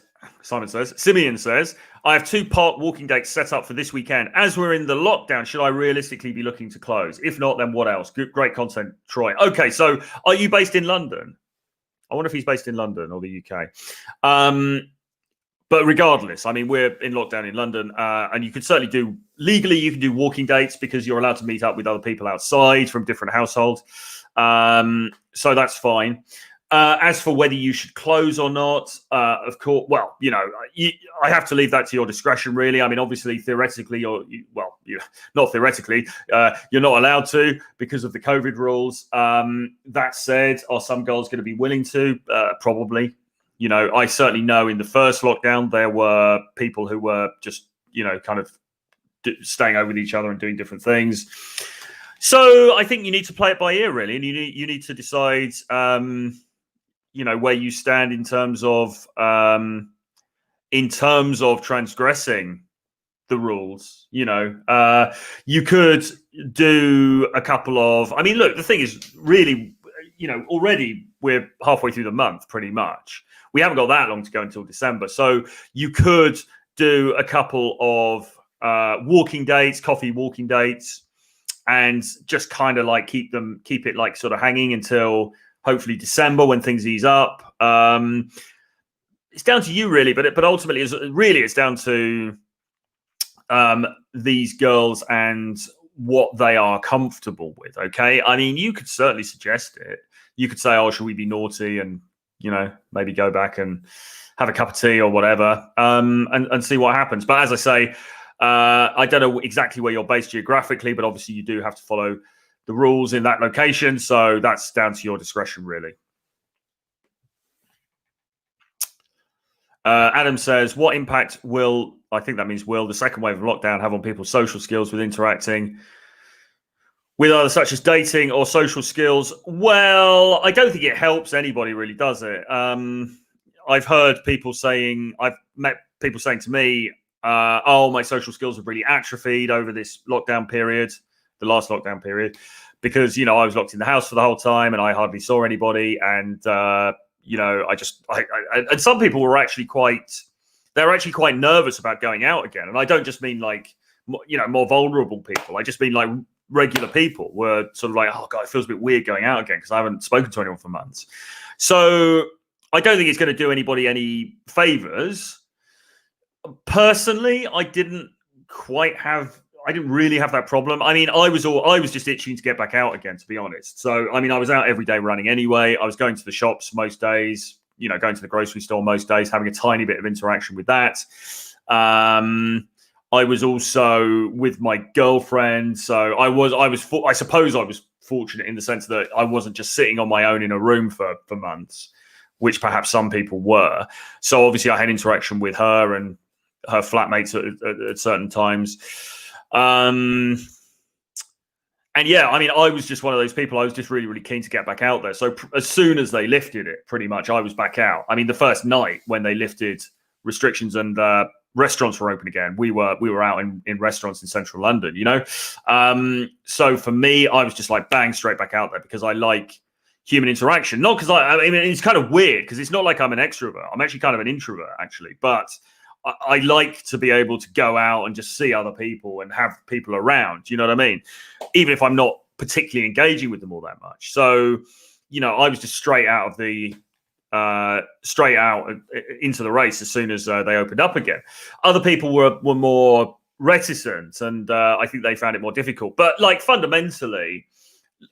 I have 2 park walking dates set up for this weekend. As we're in the lockdown, should I realistically be looking to close? If not, then what else? Great content, Troy. Okay, so are you based in London? I wonder if he's based in London or the UK. But regardless, I mean, we're in lockdown in London, and you can certainly legally, you can do walking dates because you're allowed to meet up with other people outside from different households. So that's fine. As for whether you should close or not, of course, well, I have to leave that to your discretion, really. I mean, obviously, theoretically, not theoretically, you're not allowed to because of the COVID rules. That said, are some girls going to be willing to? Probably. I certainly know in the first lockdown, there were people who were just, kind of staying over with each other and doing different things. So I think you need to play it by ear, really, and you need to decide. Where you stand in terms of transgressing the rules. You could do a couple of. I mean, look, the thing is, really, already we're halfway through the month, pretty much. We haven't got that long to go until December, so you could do a couple of coffee walking dates, and just kind of like keep it like sort of hanging until hopefully December when things ease up. It's down to you, really, but ultimately, it's down to these girls and what they are comfortable with. Okay, I mean, you could certainly suggest it. You could say, "Oh, should we be naughty?" and maybe go back and have a cup of tea or whatever, and see what happens. But as I say, I don't know exactly where you're based geographically, but obviously you do have to follow the rules in that location. So that's down to your discretion, really. Adam says, what impact will, I think that means will, the second wave of lockdown have on people's social skills with interacting with others, such as dating or social skills? Well, I don't think it helps anybody, really, does it? I've heard people saying, I've met people saying to me, oh, my social skills have really atrophied over this lockdown period, the last lockdown period, because, I was locked in the house for the whole time and I hardly saw anybody. And, and some people were actually they're actually quite nervous about going out again. And I don't just mean like, more vulnerable people. I just mean like regular people were sort of like, oh God, it feels a bit weird going out again because I haven't spoken to anyone for months. So I don't think it's going to do anybody any favors. Personally, I didn't really have that problem. I mean, I was just itching to get back out again, to be honest. So, I mean, I was out every day running anyway. I was going to the shops most days, going to the grocery store most days, having a tiny bit of interaction with that. I was also with my girlfriend. So I suppose I was fortunate in the sense that I wasn't just sitting on my own in a room for months, which perhaps some people were. So obviously I had interaction with her and her flatmates at certain times. And yeah, I mean, I was just one of those people. I was just really, really keen to get back out there. So as soon as they lifted it, pretty much, I was back out. I mean, the first night when they lifted restrictions and restaurants were open again, we were out in restaurants in central London, So for me, I was just like bang straight back out there because I like human interaction. Not because I mean, it's kind of weird because it's not like I'm an extrovert. I'm actually kind of an introvert, actually, but I like to be able to go out and just see other people and have people around. You know what I mean? Even if I'm not particularly engaging with them all that much. So, I was just straight out into the race as soon as they opened up again. Other people were more reticent, and I think they found it more difficult. But like fundamentally,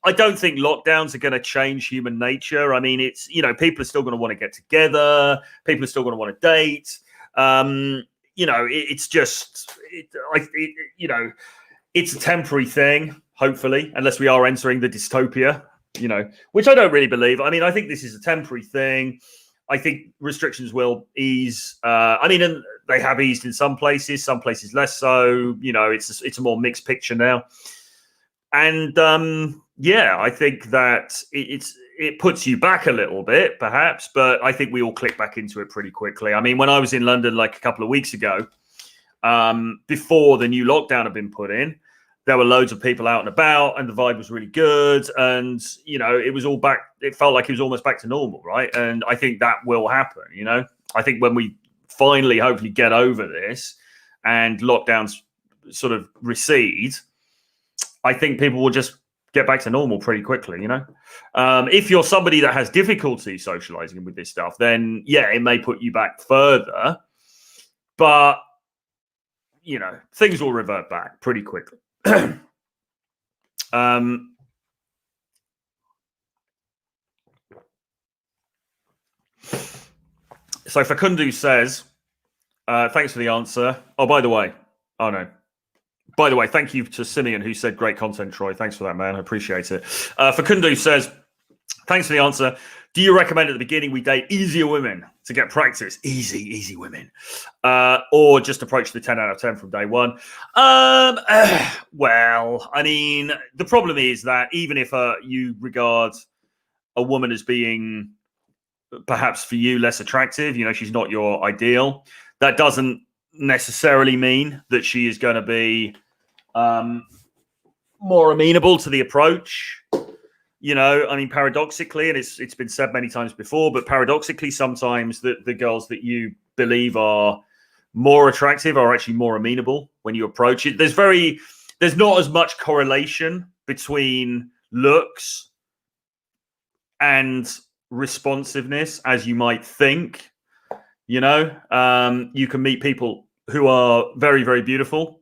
I don't think lockdowns are going to change human nature. I mean, it's people are still going to want to get together. People are still going to want to date. It's just, it's a temporary thing, hopefully, unless we are entering the dystopia, which I don't really believe. I mean, I think this is a temporary thing. I think restrictions will ease. And they have eased in some places less so. It's a more mixed picture now. And I think that it puts you back a little bit, perhaps, but I think we all click back into it pretty quickly. I mean, when I was in London like a couple of weeks ago, before the new lockdown had been put in, there were loads of people out and about, and the vibe was really good. And it was all back. It felt like it was almost back to normal, right? And I think that will happen. I think when we finally, hopefully, get over this and lockdowns sort of recede, I think people will just get back to normal pretty quickly, If you're somebody that has difficulty socializing with this stuff, then yeah, it may put you back further, but things will revert back pretty quickly. So Fakundu says, thanks for the answer. Oh, by the way, thank you to Simeon who said great content, Troy. Thanks for that, man. I appreciate it. Fakundu says, thanks for the answer. Do you recommend at the beginning we date easier women to get practice? Easy women. Or just approach the 10 out of 10 from day one? Well, I mean, the problem is that even if you regard a woman as being perhaps for you less attractive, she's not your ideal, that doesn't necessarily mean that she is going to be more amenable to the approach. I mean, paradoxically, and it's been said many times before, but paradoxically, sometimes the girls that you believe are more attractive are actually more amenable when you approach it. There's not as much correlation between looks and responsiveness as you might think. You can meet people who are very, very beautiful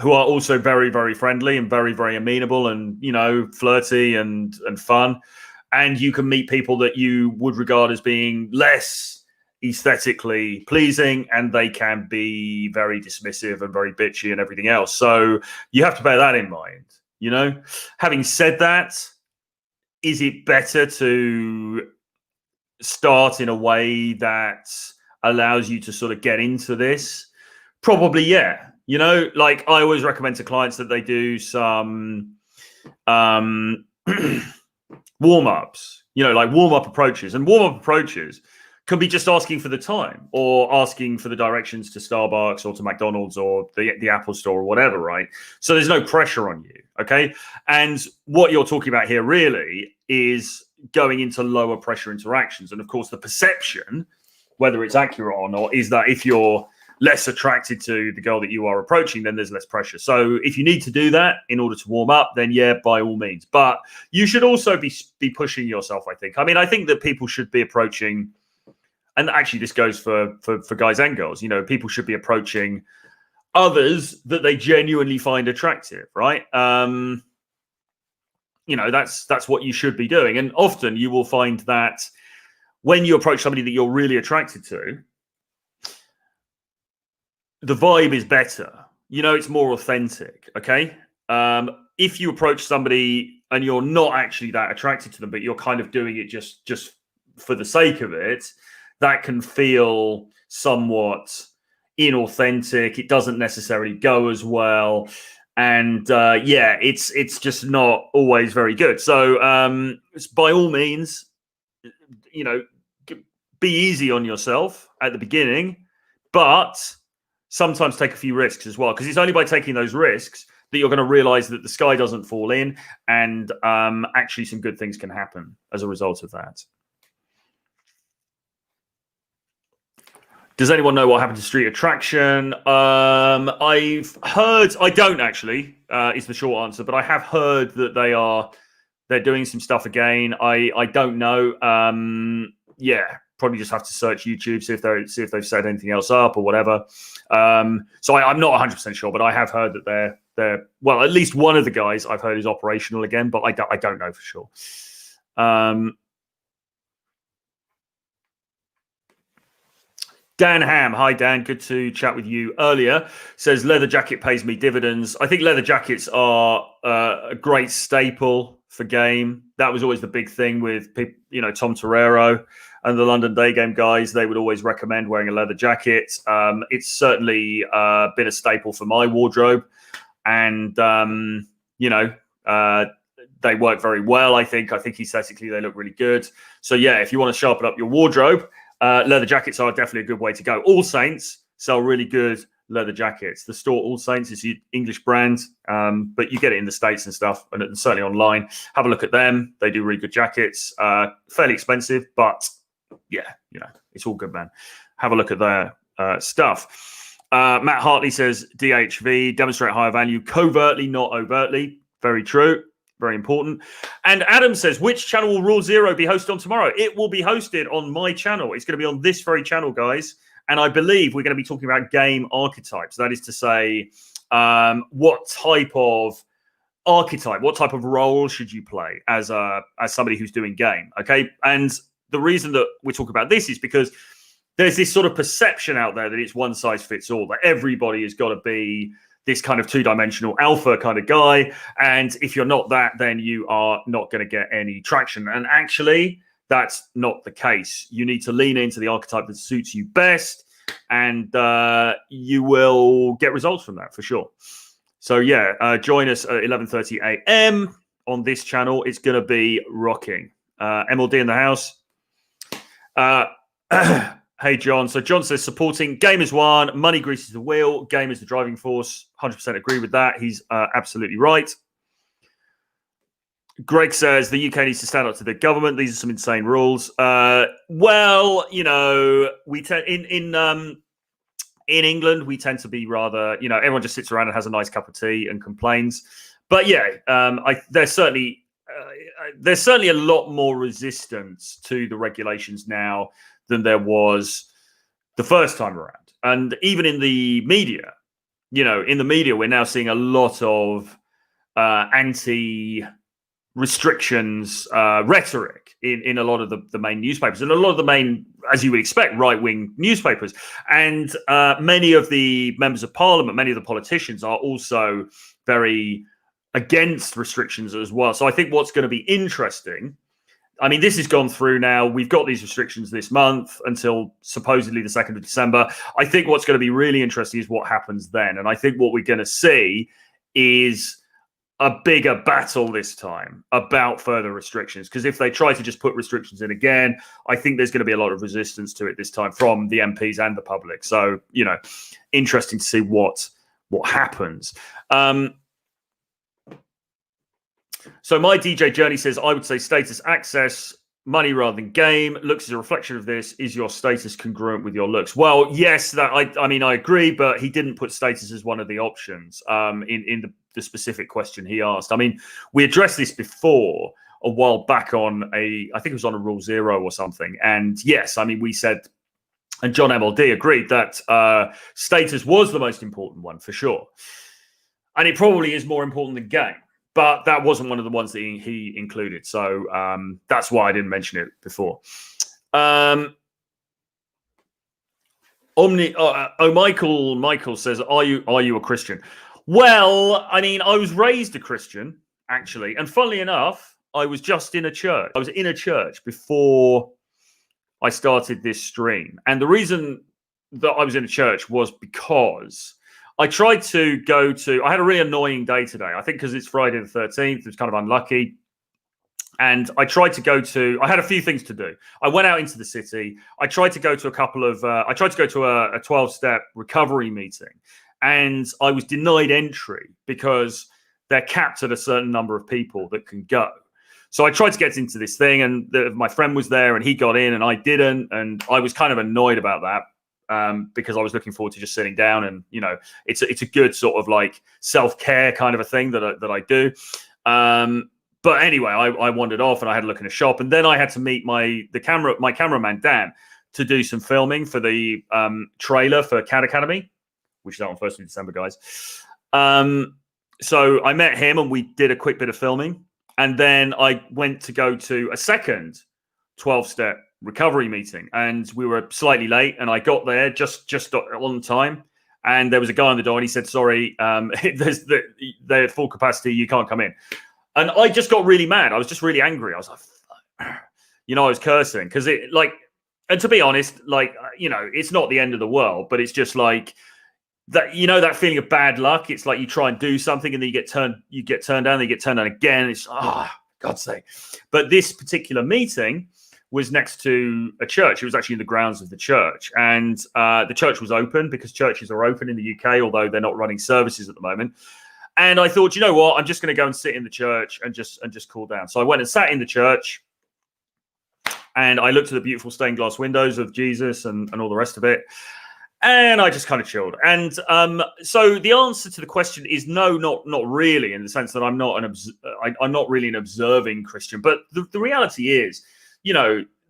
who are also very, very friendly and very, very amenable and, flirty and fun. And you can meet people that you would regard as being less aesthetically pleasing, and they can be very dismissive and very bitchy and everything else. So you have to bear that in mind. Having said that, is it better to start in a way that allows you to sort of get into this? Probably, yeah. Like I always recommend to clients that they do some warm-ups, like warm-up approaches. And warm-up approaches can be just asking for the time or asking for the directions to Starbucks or to McDonald's or the Apple Store or whatever, right? So there's no pressure on you, okay? And what you're talking about here really is going into lower pressure interactions. And of course, the perception, whether it's accurate or not, is that if you're less attracted to the girl that you are approaching, then there's less pressure. So if you need to do that in order to warm up, then yeah, by all means. But you should also be pushing yourself, I think. I mean, I think that people should be approaching, and actually this goes for guys and girls, people should be approaching others that they genuinely find attractive, right? That's what you should be doing. And often you will find that when you approach somebody that you're really attracted to, the vibe is better. It's more authentic, okay? If you approach somebody and you're not actually that attracted to them, but you're kind of doing it just for the sake of it, that can feel somewhat inauthentic. It doesn't necessarily go as well. And it's just not always very good. So by all means, be easy on yourself at the beginning, but sometimes take a few risks as well, because it's only by taking those risks that you're going to realize that the sky doesn't fall in, and actually some good things can happen as a result of that. Does anyone know what happened to Street Attraction? I've heard, I don't actually, is the short answer, but I have heard that they're doing some stuff again. I don't know. Probably just have to search YouTube, see if they've set anything else up or whatever. So I'm not 100% sure, but I have heard that they're well, at least one of the guys I've heard is operational again, but I don't know for sure. Dan Ham, hi Dan, good to chat with you earlier. Says leather jacket pays me dividends. I think leather jackets are a great staple for game. That was always the big thing with people, Tom Torero and the London Day Game guys. They would always recommend wearing a leather jacket. It's certainly been a staple for my wardrobe, and they work very well. I think aesthetically they look really good. So yeah, if you want to sharpen up your wardrobe, leather jackets are definitely a good way to go. All Saints sell really good leather jackets. The store All Saints is an English brand, but you get it in the States and stuff, and certainly online. Have a look at them. They do really good jackets. Fairly expensive, but yeah, it's all good, man. Have a look at their stuff. Matt Hartley says DHV, demonstrate higher value covertly, not overtly. Very true. Very important. And Adam says, which channel will Rule Zero be hosted on tomorrow? It will be hosted on my channel. It's going to be on this very channel, guys. And I believe we're going to be talking about game archetypes. That is to say, what type of archetype, what type of role should you play as somebody who's doing game? Okay. And the reason that we're talking about this is because there's this sort of perception out there that it's one size fits all, that everybody has got to be this kind of two-dimensional alpha kind of guy. And if you're not that, then you are not going to get any traction. And actually, that's not the case. You need to lean into the archetype that suits you best, and you will get results from that for sure. So yeah, join us at 11:30 a.m. on this channel. It's going to be rocking. MLD in the house. Hey, John. So John says supporting game is one, money greases the wheel, game is the driving force. 100% agree with that. He's absolutely right. Greg says the UK needs to stand up to the government. These are some insane rules. Well, we in England we tend to be rather, everyone just sits around and has a nice cup of tea and complains. But yeah, there's certainly a lot more resistance to the regulations now than there was the first time around. And even in the media, in the media, we're now seeing a lot of anti-restrictions rhetoric in a lot of the main newspapers, and a lot of the main, as you would expect, right-wing newspapers. And many of the members of parliament, many of the politicians are also very against restrictions as well. So I think what's going to be interesting, I mean, this has gone through now. We've got these restrictions this month until supposedly the 2nd of December. I think what's going to be really interesting is what happens then. And I think what we're going to see is a bigger battle this time about further restrictions. Because if they try to just put restrictions in again, I think there's going to be a lot of resistance to it this time from the MPs and the public. So, interesting to see what happens. So my DJ Journey says, I would say status access, money rather than game. Looks is a reflection of this. Is your status congruent with your looks? Well, yes, that I mean, I agree, but he didn't put status as one of the options in the specific question he asked. I mean, we addressed this before a while back on I think it was on a Rule Zero or something. And yes, I mean, we said, and John MLD agreed that status was the most important one for sure. And it probably is more important than game. But that wasn't one of the ones that he included. So that's why I didn't mention it before. Michael says, are you a Christian? Well, I mean, I was raised a Christian, actually. And funnily enough, I was just in a church. I was in a church before I started this stream. And the reason that I was in a church was because I tried to I had a really annoying day today. I think because it's Friday the 13th, it was kind of unlucky. And I tried to I had a few things to do. I went out into the city. I tried to go to a 12-step recovery meeting. And I was denied entry because they're capped at a certain number of people that can go. So I tried to get into this thing, and my friend was there and he got in and I didn't. And I was kind of annoyed about that. Because I was looking forward to just sitting down, and it's a good sort of like self-care kind of a thing that I do. But anyway, I wandered off and I had a look in a shop, and then I had to meet my cameraman Dan to do some filming for the trailer for CAD Academy, which is out on 1st of December, guys. So I met him and we did a quick bit of filming, and then I went to go to a second 12-step recovery meeting, and we were slightly late, and I got there just on time, and there was a guy on the door and he said, sorry, they're at full capacity, you can't come in. And I just got really mad. I was just really angry. I was like, I was cursing because and to be honest, it's not the end of the world, but it's just like that, that feeling of bad luck. It's like you try and do something and then you get turned down, then you get turned down again. It's God's sake. But this particular meeting was next to a church. It was actually in the grounds of the church, and the church was open because churches are open in the UK, although they're not running services at the moment. And I thought, you know what, I'm just going to go and sit in the church and just cool down. So I went and sat in the church, and I looked at the beautiful stained glass windows of Jesus and all the rest of it, and I just kind of chilled. And so the answer to the question is no, not really, in the sense that I'm not really an observing Christian. But the reality is,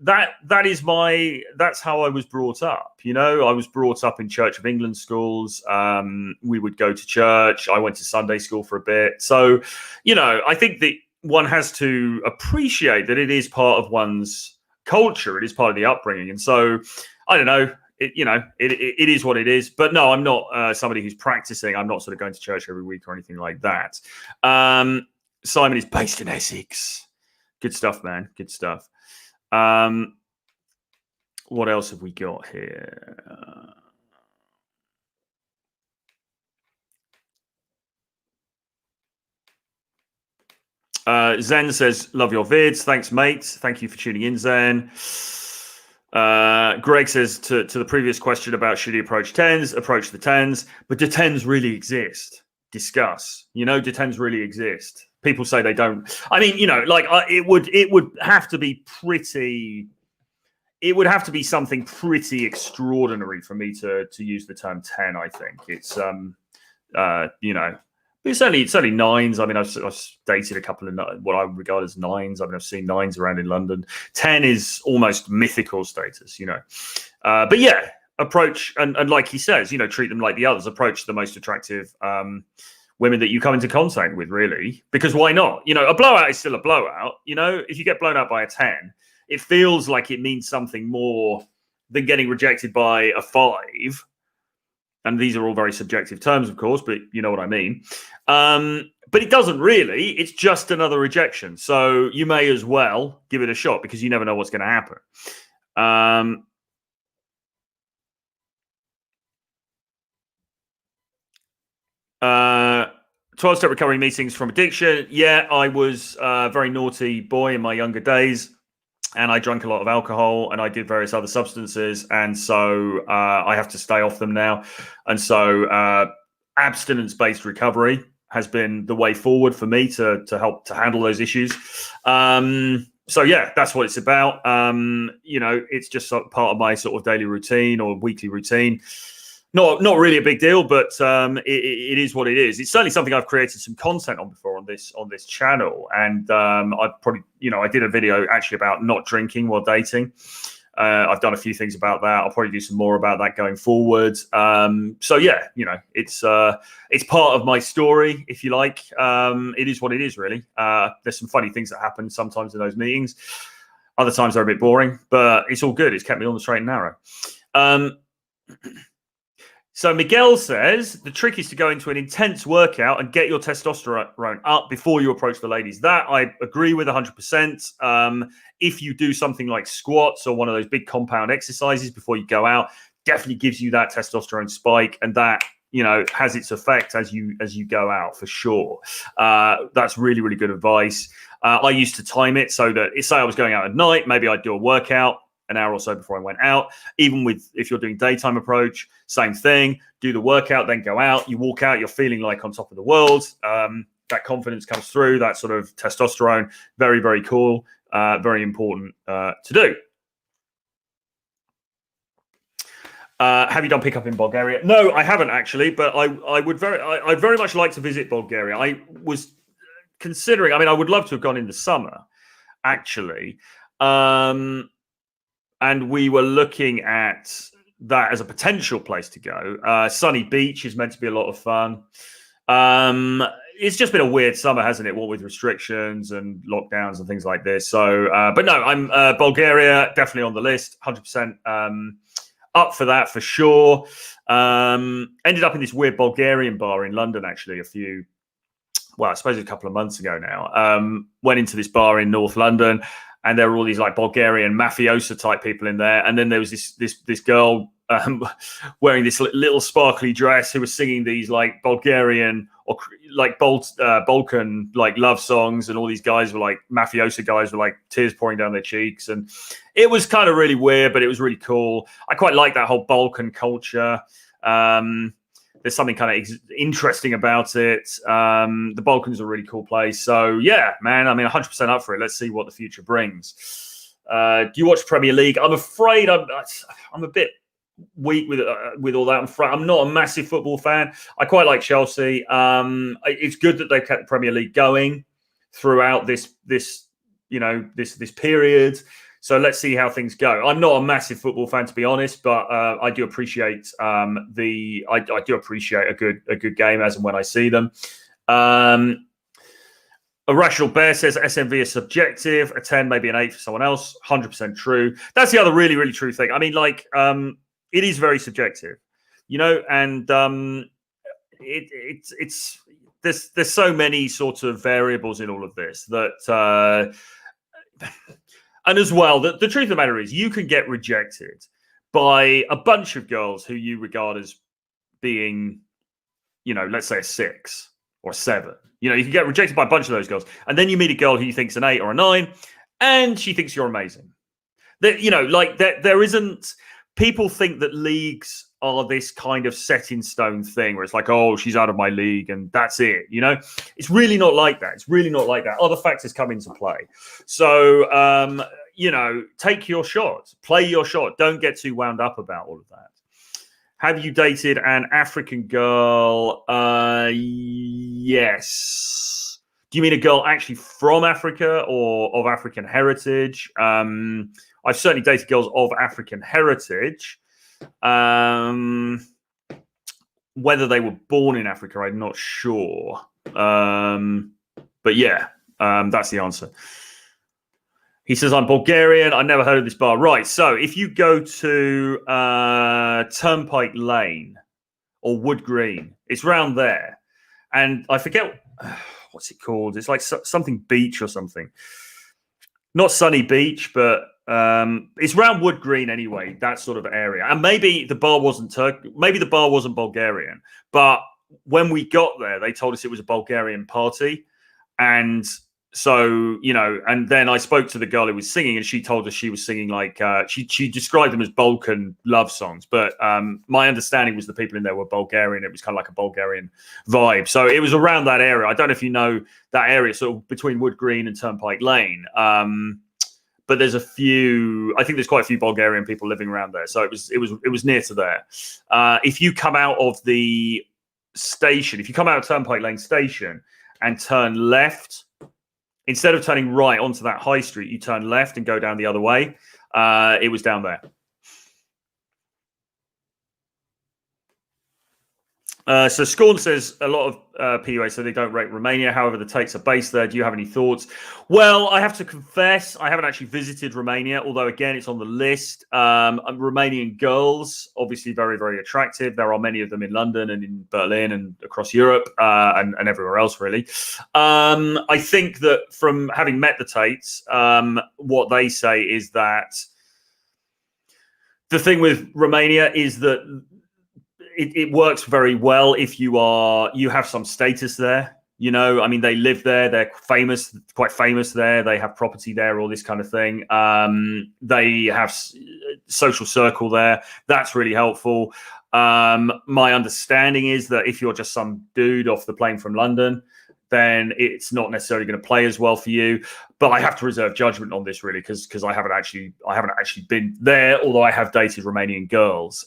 that's how I was brought up. I was brought up in Church of England schools. We would go to church. I went to Sunday school for a bit. So, I think that one has to appreciate that it is part of one's culture. It is part of the upbringing. And so, I don't know, it is what it is. But no, I'm not somebody who's practicing. I'm not sort of going to church every week or anything like that. Simon is based in Essex. Good stuff, man. Good stuff. What else have we got here? Zen says, love your vids. Thanks, mate. Thank you for tuning in, Zen. Greg says to the previous question about should he approach tens, approach the tens. But do tens really exist? Discuss. Do tens really exist? People say they don't. I mean, it would have to be pretty. It would have to be something pretty extraordinary for me to use the term 10. I think it's it's only nines. I mean, I've dated a couple of what I regard as nines. I mean, I've seen nines around in London. 10 is almost mythical status, But yeah, approach, and like he says, treat them like the others. Approach the most attractive women that you come into contact with, really, because why not? A blowout is still a blowout. If you get blown out by a 10, it feels like it means something more than getting rejected by a 5. And these are all very subjective terms, of course, but you know what I mean. But it doesn't really. It's just another rejection. So you may as well give it a shot, because you never know what's going to happen. 12-step recovery meetings from addiction. Yeah, I was a very naughty boy in my younger days, and I drank a lot of alcohol, and I did various other substances, and so I have to stay off them now. And so abstinence-based recovery has been the way forward for me to help to handle those issues. So yeah, that's what it's about. It's just part of my sort of daily routine or weekly routine. Not really a big deal, but it is what it is. It's certainly something I've created some content on before on this channel, and I probably I did a video actually about not drinking while dating. I've done a few things about that. I'll probably do some more about that going forward. So yeah, it's part of my story, if you like. It is what it is, really. There's some funny things that happen sometimes in those meetings. Other times they're a bit boring, but it's all good. It's kept me on the straight and narrow. So Miguel says, the trick is to go into an intense workout and get your testosterone up before you approach the ladies. That I agree with 100%. If you do something like squats or one of those big compound exercises before you go out, definitely gives you that testosterone spike, and that has its effect as you go out, for sure. That's really, really good advice. I used to time it so that, say I was going out at night, maybe I'd do a workout an hour or so before I went out. Even if you're doing daytime approach, same thing. Do the workout, then go out. You walk out, you're feeling like on top of the world. That confidence comes through, that sort of testosterone. Very, very cool. Very important to do. Have you done pickup in Bulgaria? No, I haven't actually, but I'd very much like to visit Bulgaria. I was considering, I would love to have gone in the summer, actually. And we were looking at that as a potential place to go. Sunny Beach is meant to be a lot of fun. It's just been a weird summer, hasn't it? What with restrictions and lockdowns and things like this. So, but no, I'm Bulgaria, definitely on the list, 100% up for that for sure. Ended up in this weird Bulgarian bar in London, actually, I suppose a couple of months ago now. Went into this bar in North London, and there were all these like Bulgarian mafiosa type people in there. And then there was this girl wearing this little sparkly dress who was singing these like Bulgarian or like Balkan like love songs. And all these guys were like mafiosa guys with like tears pouring down their cheeks. And it was kind of really weird, but it was really cool. I quite like that whole Balkan culture. There's something kind of interesting about it. The Balkans are a really cool place. So, yeah, man, 100% up for it. Let's see what the future brings. Do you watch Premier League? I'm afraid I'm a bit weak with all that. I'm not a massive football fan. I quite like Chelsea. It's good that they've kept the Premier League going throughout this period. So let's see how things go. I'm not a massive football fan, to be honest, but I do appreciate I do appreciate a good game as and when I see them. Irrational Bear says SMV is subjective. A 10, maybe an 8 for someone else. 100% true. That's the other really, really true thing. It is very subjective, and there's so many sort of variables in all of this that. And as well, the truth of the matter is you can get rejected by a bunch of girls who you regard as being, let's say a 6 or a 7. You can get rejected by a bunch of those girls. And then you meet a girl who you think's an 8 or a 9, and she thinks you're amazing. There isn't... People think that leagues are this kind of set in stone thing where it's like, oh, she's out of my league and that's it. It's really not like that. It's really not like that. Other factors come into play. So, take your shot, play your shot. Don't get too wound up about all of that. Have you dated an African girl? Yes. Do you mean a girl actually from Africa or of African heritage? I've certainly dated girls of African heritage. Whether they were born in Africa, I'm not sure. But yeah, that's the answer. He says, I'm Bulgarian. I never heard of this bar. Right. So if you go to Turnpike Lane or Wood Green, it's round there. And I forget, what's it called? It's like something beach or something. Not Sunny Beach, but it's around Wood Green anyway, that sort of area. And maybe the bar wasn't maybe the bar wasn't Bulgarian. But when we got there, they told us it was a Bulgarian party. And so, you know, and then I spoke to the girl who was singing, and she told us she was singing like she described them as Balkan love songs. But my understanding was the people in there were Bulgarian. It was kind of like a Bulgarian vibe. So it was around that area. I don't know if you know that area, sort of between Wood Green and Turnpike Lane. But there's a few. I think there's quite a few Bulgarian people living around there. So it was near to there. If you come out of the station, if you come out of Turnpike Lane station and turn left, instead of turning right onto that high street, you turn left and go down the other way. It was down there. So Scorn says a lot of PUA so they don't rate Romania. However, the takes are based there. Do you have any thoughts? Well, I have to confess, I haven't actually visited Romania, although, again, it's on the list. Romanian girls, obviously very, very attractive. There are many of them in London and in Berlin and across Europe and everywhere else, really. I think that from having met the Tates, what they say is that the thing with Romania is that it works very well if you have some status there. You know, I mean, they live there. They're famous, quite famous there. They have property there, all this kind of thing. They have social circle there. That's really helpful. My understanding is that if you're just some dude off the plane from London, then it's not necessarily going to play as well for you. But I have to reserve judgment on this, really, because I haven't actually been there, although I have dated Romanian girls.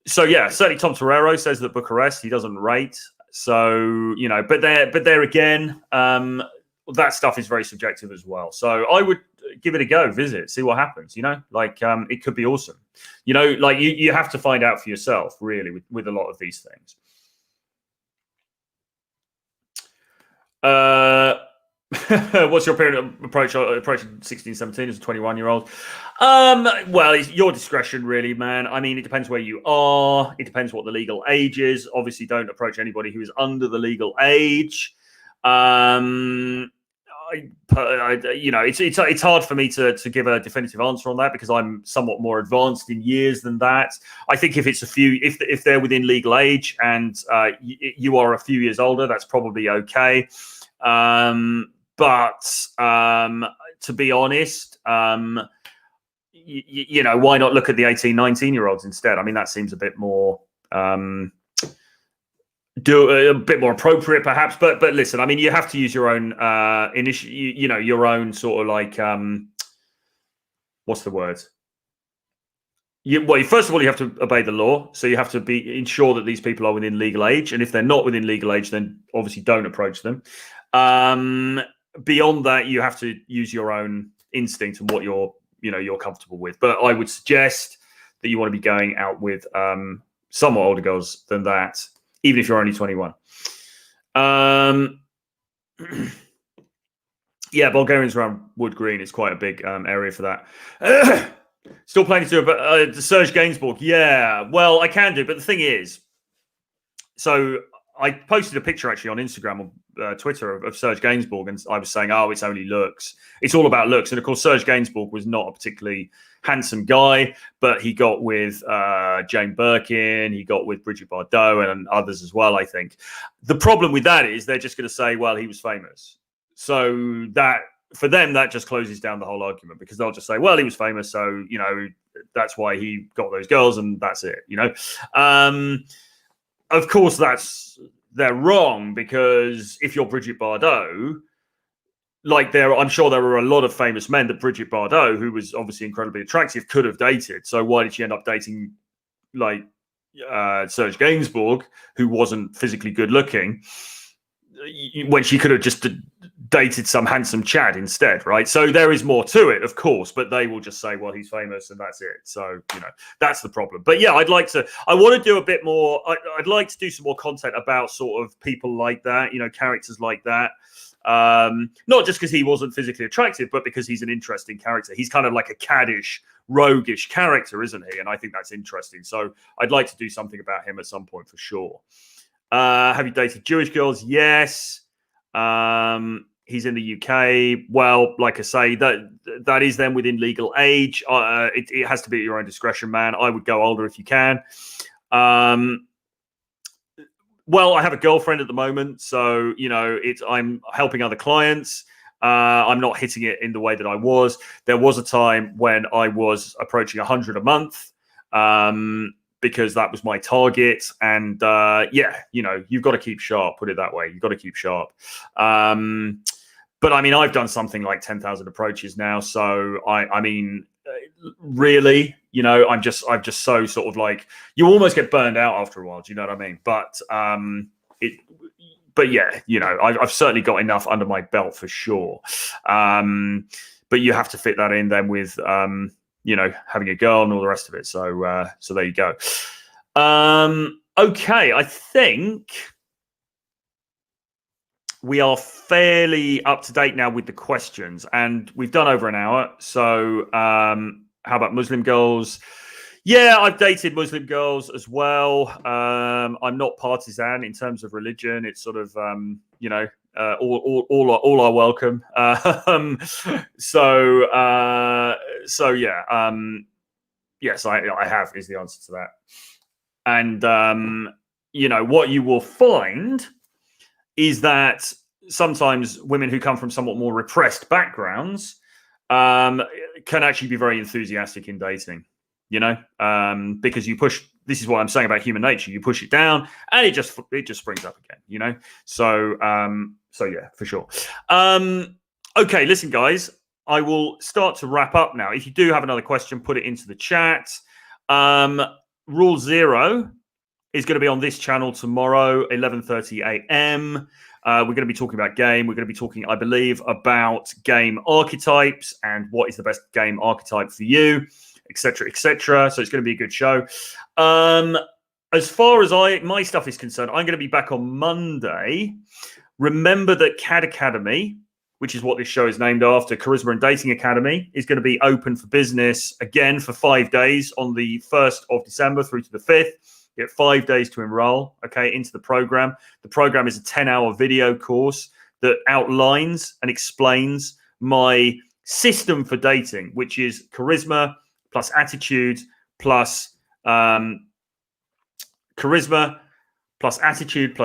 So yeah, certainly Tom Torero says that Bucharest he doesn't rate. So, you know, but there again, that stuff is very subjective as well. So I would give it a go, visit, see what happens. You know, like it could be awesome. You know, like you have to find out for yourself, really, with a lot of these things. What's your period approaching 16, 17 as a 21-year-old? Well, it's your discretion, really, man. I mean, it depends where you are. It depends what the legal age is. Obviously, don't approach anybody who is under the legal age. You know, it's hard for me to give a definitive answer on that because I'm somewhat more advanced in years than that. I think if it's if they're within legal age and you are a few years older, that's probably okay. But to be honest, you know, why not look at the 18, 19-year-olds instead? I mean, that seems a bit more a bit more appropriate, perhaps. But listen, I mean, you have to use your own you know, your own sort of like what's the word? Well, first of all, you have to obey the law. So you have to ensure that these people are within legal age. And if they're not within legal age, then obviously don't approach them. Beyond that, you have to use your own instinct and what you're comfortable with. But I would suggest that you want to be going out with somewhat older girls than that, even if you're only 21. Yeah, Bulgarians around Wood Green is quite a big area for that. Still planning to do Serge Gainsbourg. Yeah, well, I can do, but the thing is, so I posted a picture actually on Instagram or Twitter of Serge Gainsbourg, and I was saying, oh, it's only looks. It's all about looks. And of course, Serge Gainsbourg was not a particularly handsome guy, but he got with Jane Birkin, he got with Brigitte Bardot and others as well, I think. The problem with that is they're just going to say, well, he was famous. So that, for them, that just closes down the whole argument because they'll just say, well, he was famous, so, you know, that's why he got those girls and that's it, you know. Of course, they're wrong because if you're Brigitte Bardot, like I'm sure there were a lot of famous men that Brigitte Bardot, who was obviously incredibly attractive, could have dated. So why did she end up dating like Serge Gainsbourg, who wasn't physically good looking, when she could have just dated some handsome Chad instead, right? So there is more to it, of course, but they will just say, well, he's famous and that's it. So, that's the problem. But yeah, I want to do a bit more. I'd like to do some more content about sort of people like that, characters like that. Not just because he wasn't physically attractive, but because he's an interesting character. He's kind of like a caddish, roguish character, isn't he? And I think that's interesting. So I'd like to do something about him at some point for sure. Have you dated Jewish girls? Yes. He's in the UK. Well, like I say, that is then within legal age. It has to be at your own discretion, man. I would go older if you can. Well, I have a girlfriend at the moment, so I'm helping other clients. I'm not hitting it in the way that I was. There was a time when I was approaching 100 a month, because that was my target. And you've got to keep sharp. Put it that way. You've got to keep sharp. But I mean, I've done something like 10,000 approaches now. So I mean, really, I'm just so sort of like, you almost get burned out after a while. Do you know what I mean? But I've certainly got enough under my belt for sure. But you have to fit that in then with, having a girl and all the rest of it. So there you go. Okay. I think we are fairly up to date now with the questions, and we've done over an hour. So how about Muslim girls? Yeah, I've dated Muslim girls as well. I'm not partisan in terms of religion. It's sort of, all are welcome. Yes, I have is the answer to that. And, what you will find is that sometimes women who come from somewhat more repressed backgrounds can actually be very enthusiastic in dating, because you push. This is what I'm saying about human nature. You push it down, and it just springs up again, So yeah, for sure. Okay, listen, guys. I will start to wrap up now. If you do have another question, put it into the chat. Rule 0 is going to be on this channel tomorrow, 11:30 a.m. We're going to be talking about game. We're going to be talking, I believe, about game archetypes and what is the best game archetype for you, etc., etc. So it's going to be a good show. As far as my stuff is concerned, I'm going to be back on Monday. Remember that CAD Academy, which is what this show is named after, Charisma and Dating Academy, is going to be open for business again for 5 days on the 1st of December through to the 5th. You get 5 days to enroll, into the program. The program is a 10-hour video course that outlines and explains my system for dating, which is charisma plus attitude plus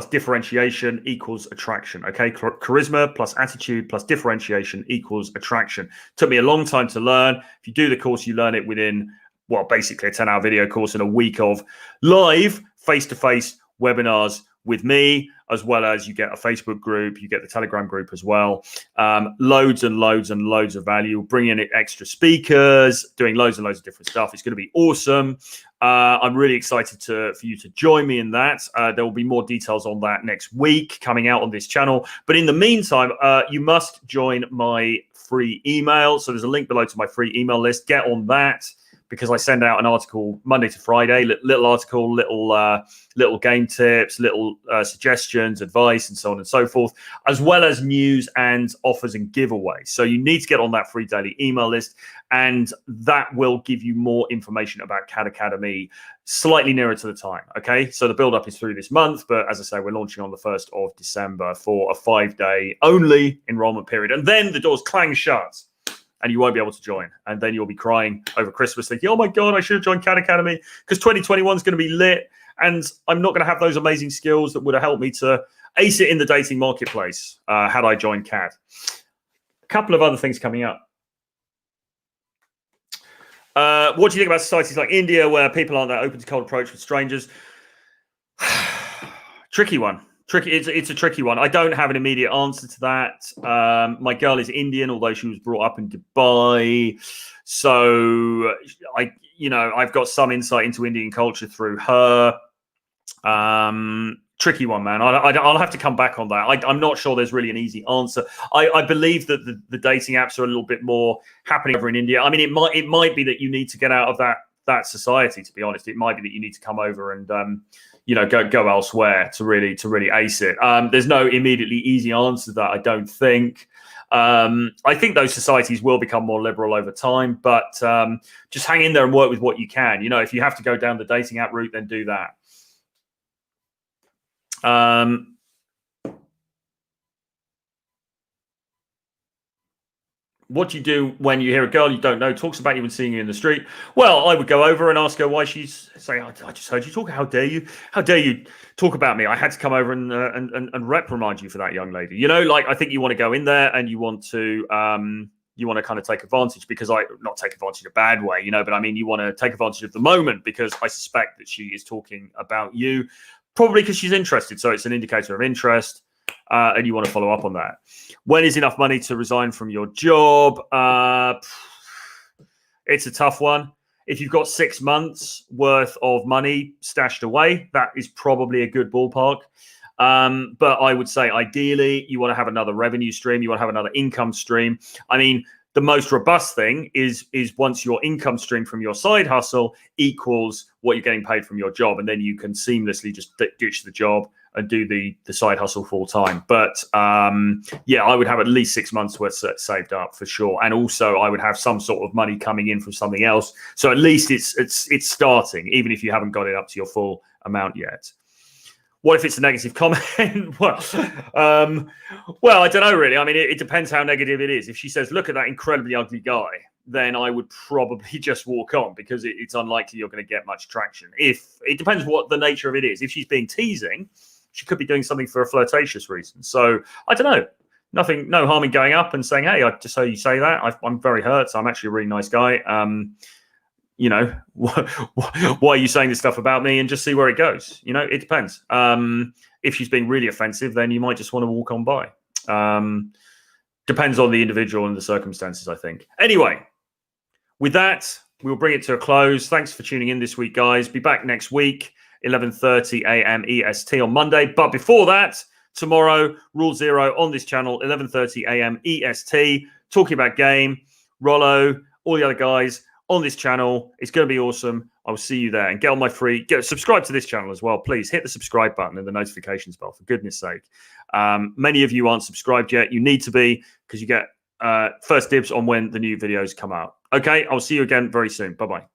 differentiation equals attraction. Okay, charisma plus attitude plus differentiation equals attraction. Took me a long time to learn. If you do the course, you learn it within, well, basically a 10-hour video course and a week of live face-to-face webinars with me, as well as you get a Facebook group, you get the Telegram group as well. Loads and loads and loads of value, bringing in extra speakers, doing loads and loads of different stuff. It's going to be awesome. I'm really excited for you to join me in that. There will be more details on that next week coming out on this channel. But in the meantime, you must join my free email. So there's a link below to my free email list. Get on that, because I send out an article Monday to Friday, little article, little game tips, little suggestions, advice, and so on and so forth, as well as news and offers and giveaways. So you need to get on that free daily email list, and that will give you more information about CAD Academy slightly nearer to the time. Okay, so the build-up is through this month, but as I say, we're launching on the 1st of December for a 5-day only enrollment period, and then the doors clang shut. And you won't be able to join. And then you'll be crying over Christmas thinking, oh my God, I should have joined CAD Academy, because 2021 is going to be lit. And I'm not going to have those amazing skills that would have helped me to ace it in the dating marketplace had I joined CAD. A couple of other things coming up. What do you think about societies like India, where people aren't that open to cold approach with strangers? Tricky one. It's a tricky one. I don't have an immediate answer to that. My girl is Indian, although she was brought up in Dubai. So I've got some insight into Indian culture through her. tricky one, man. I'll have to come back on that. I'm not sure there's really an easy answer. I believe that the dating apps are a little bit more happening over in India. I mean, it might be that you need to get out of that society. To be honest, it might be that you need to come over and go elsewhere to really ace it. There's no immediately easy answer to that, I don't think. I think those societies will become more liberal over time, but just hang in there and work with what you can. If you have to go down the dating app route, then do that. What do you do when you hear a girl you don't know talks about you when seeing you in the street? Well, I would go over and ask her why she's saying, I just heard you talk. How dare you? How dare you talk about me? I had to come over and reprimand you for that, young lady. I think you want to go in there and you want to kind of take advantage, because not take advantage in a bad way, but I mean, you want to take advantage of the moment, because I suspect that she is talking about you, probably because she's interested. So it's an indicator of interest. And you want to follow up on that. When is enough money to resign from your job? It's a tough one. If you've got 6 months worth of money stashed away, that is probably a good ballpark. But I would say ideally you want to have another revenue stream. You want to have another income stream. I mean, the most robust thing is once your income stream from your side hustle equals what you're getting paid from your job, and then you can seamlessly just ditch the job and do the side hustle full time. But I would have at least 6 months worth saved up for sure, and also I would have some sort of money coming in from something else. So at least it's starting, even if you haven't got it up to your full amount yet. What if it's a negative comment? Well, I don't know, really. I mean, it depends how negative it is. If she says, look at that incredibly ugly guy, then I would probably just walk on, because it's unlikely you're going to get much traction. If it depends what the nature of it is. If she's being teasing, she could be doing something for a flirtatious reason. So I don't know. No harm in going up and saying, hey, I just heard you say that. I'm very hurt. So I'm actually a really nice guy. Why are you saying this stuff about me? And just see where it goes. It depends. If she's being really offensive, then you might just want to walk on by. Depends on the individual and the circumstances, I think. Anyway, with that, we'll bring it to a close. Thanks for tuning in this week, guys. Be back next week, 11:30 a.m. EST on Monday. But before that, tomorrow, Rule Zero on this channel, 11:30 a.m. EST, talking about game, Rollo, all the other guys on this channel. It's going to be awesome. I will see you there. And get on my subscribe to this channel as well. Please hit the subscribe button and the notifications bell, for goodness sake. Many of you aren't subscribed yet. You need to be, because you get first dibs on when the new videos come out. Okay, I'll see you again very soon. Bye-bye.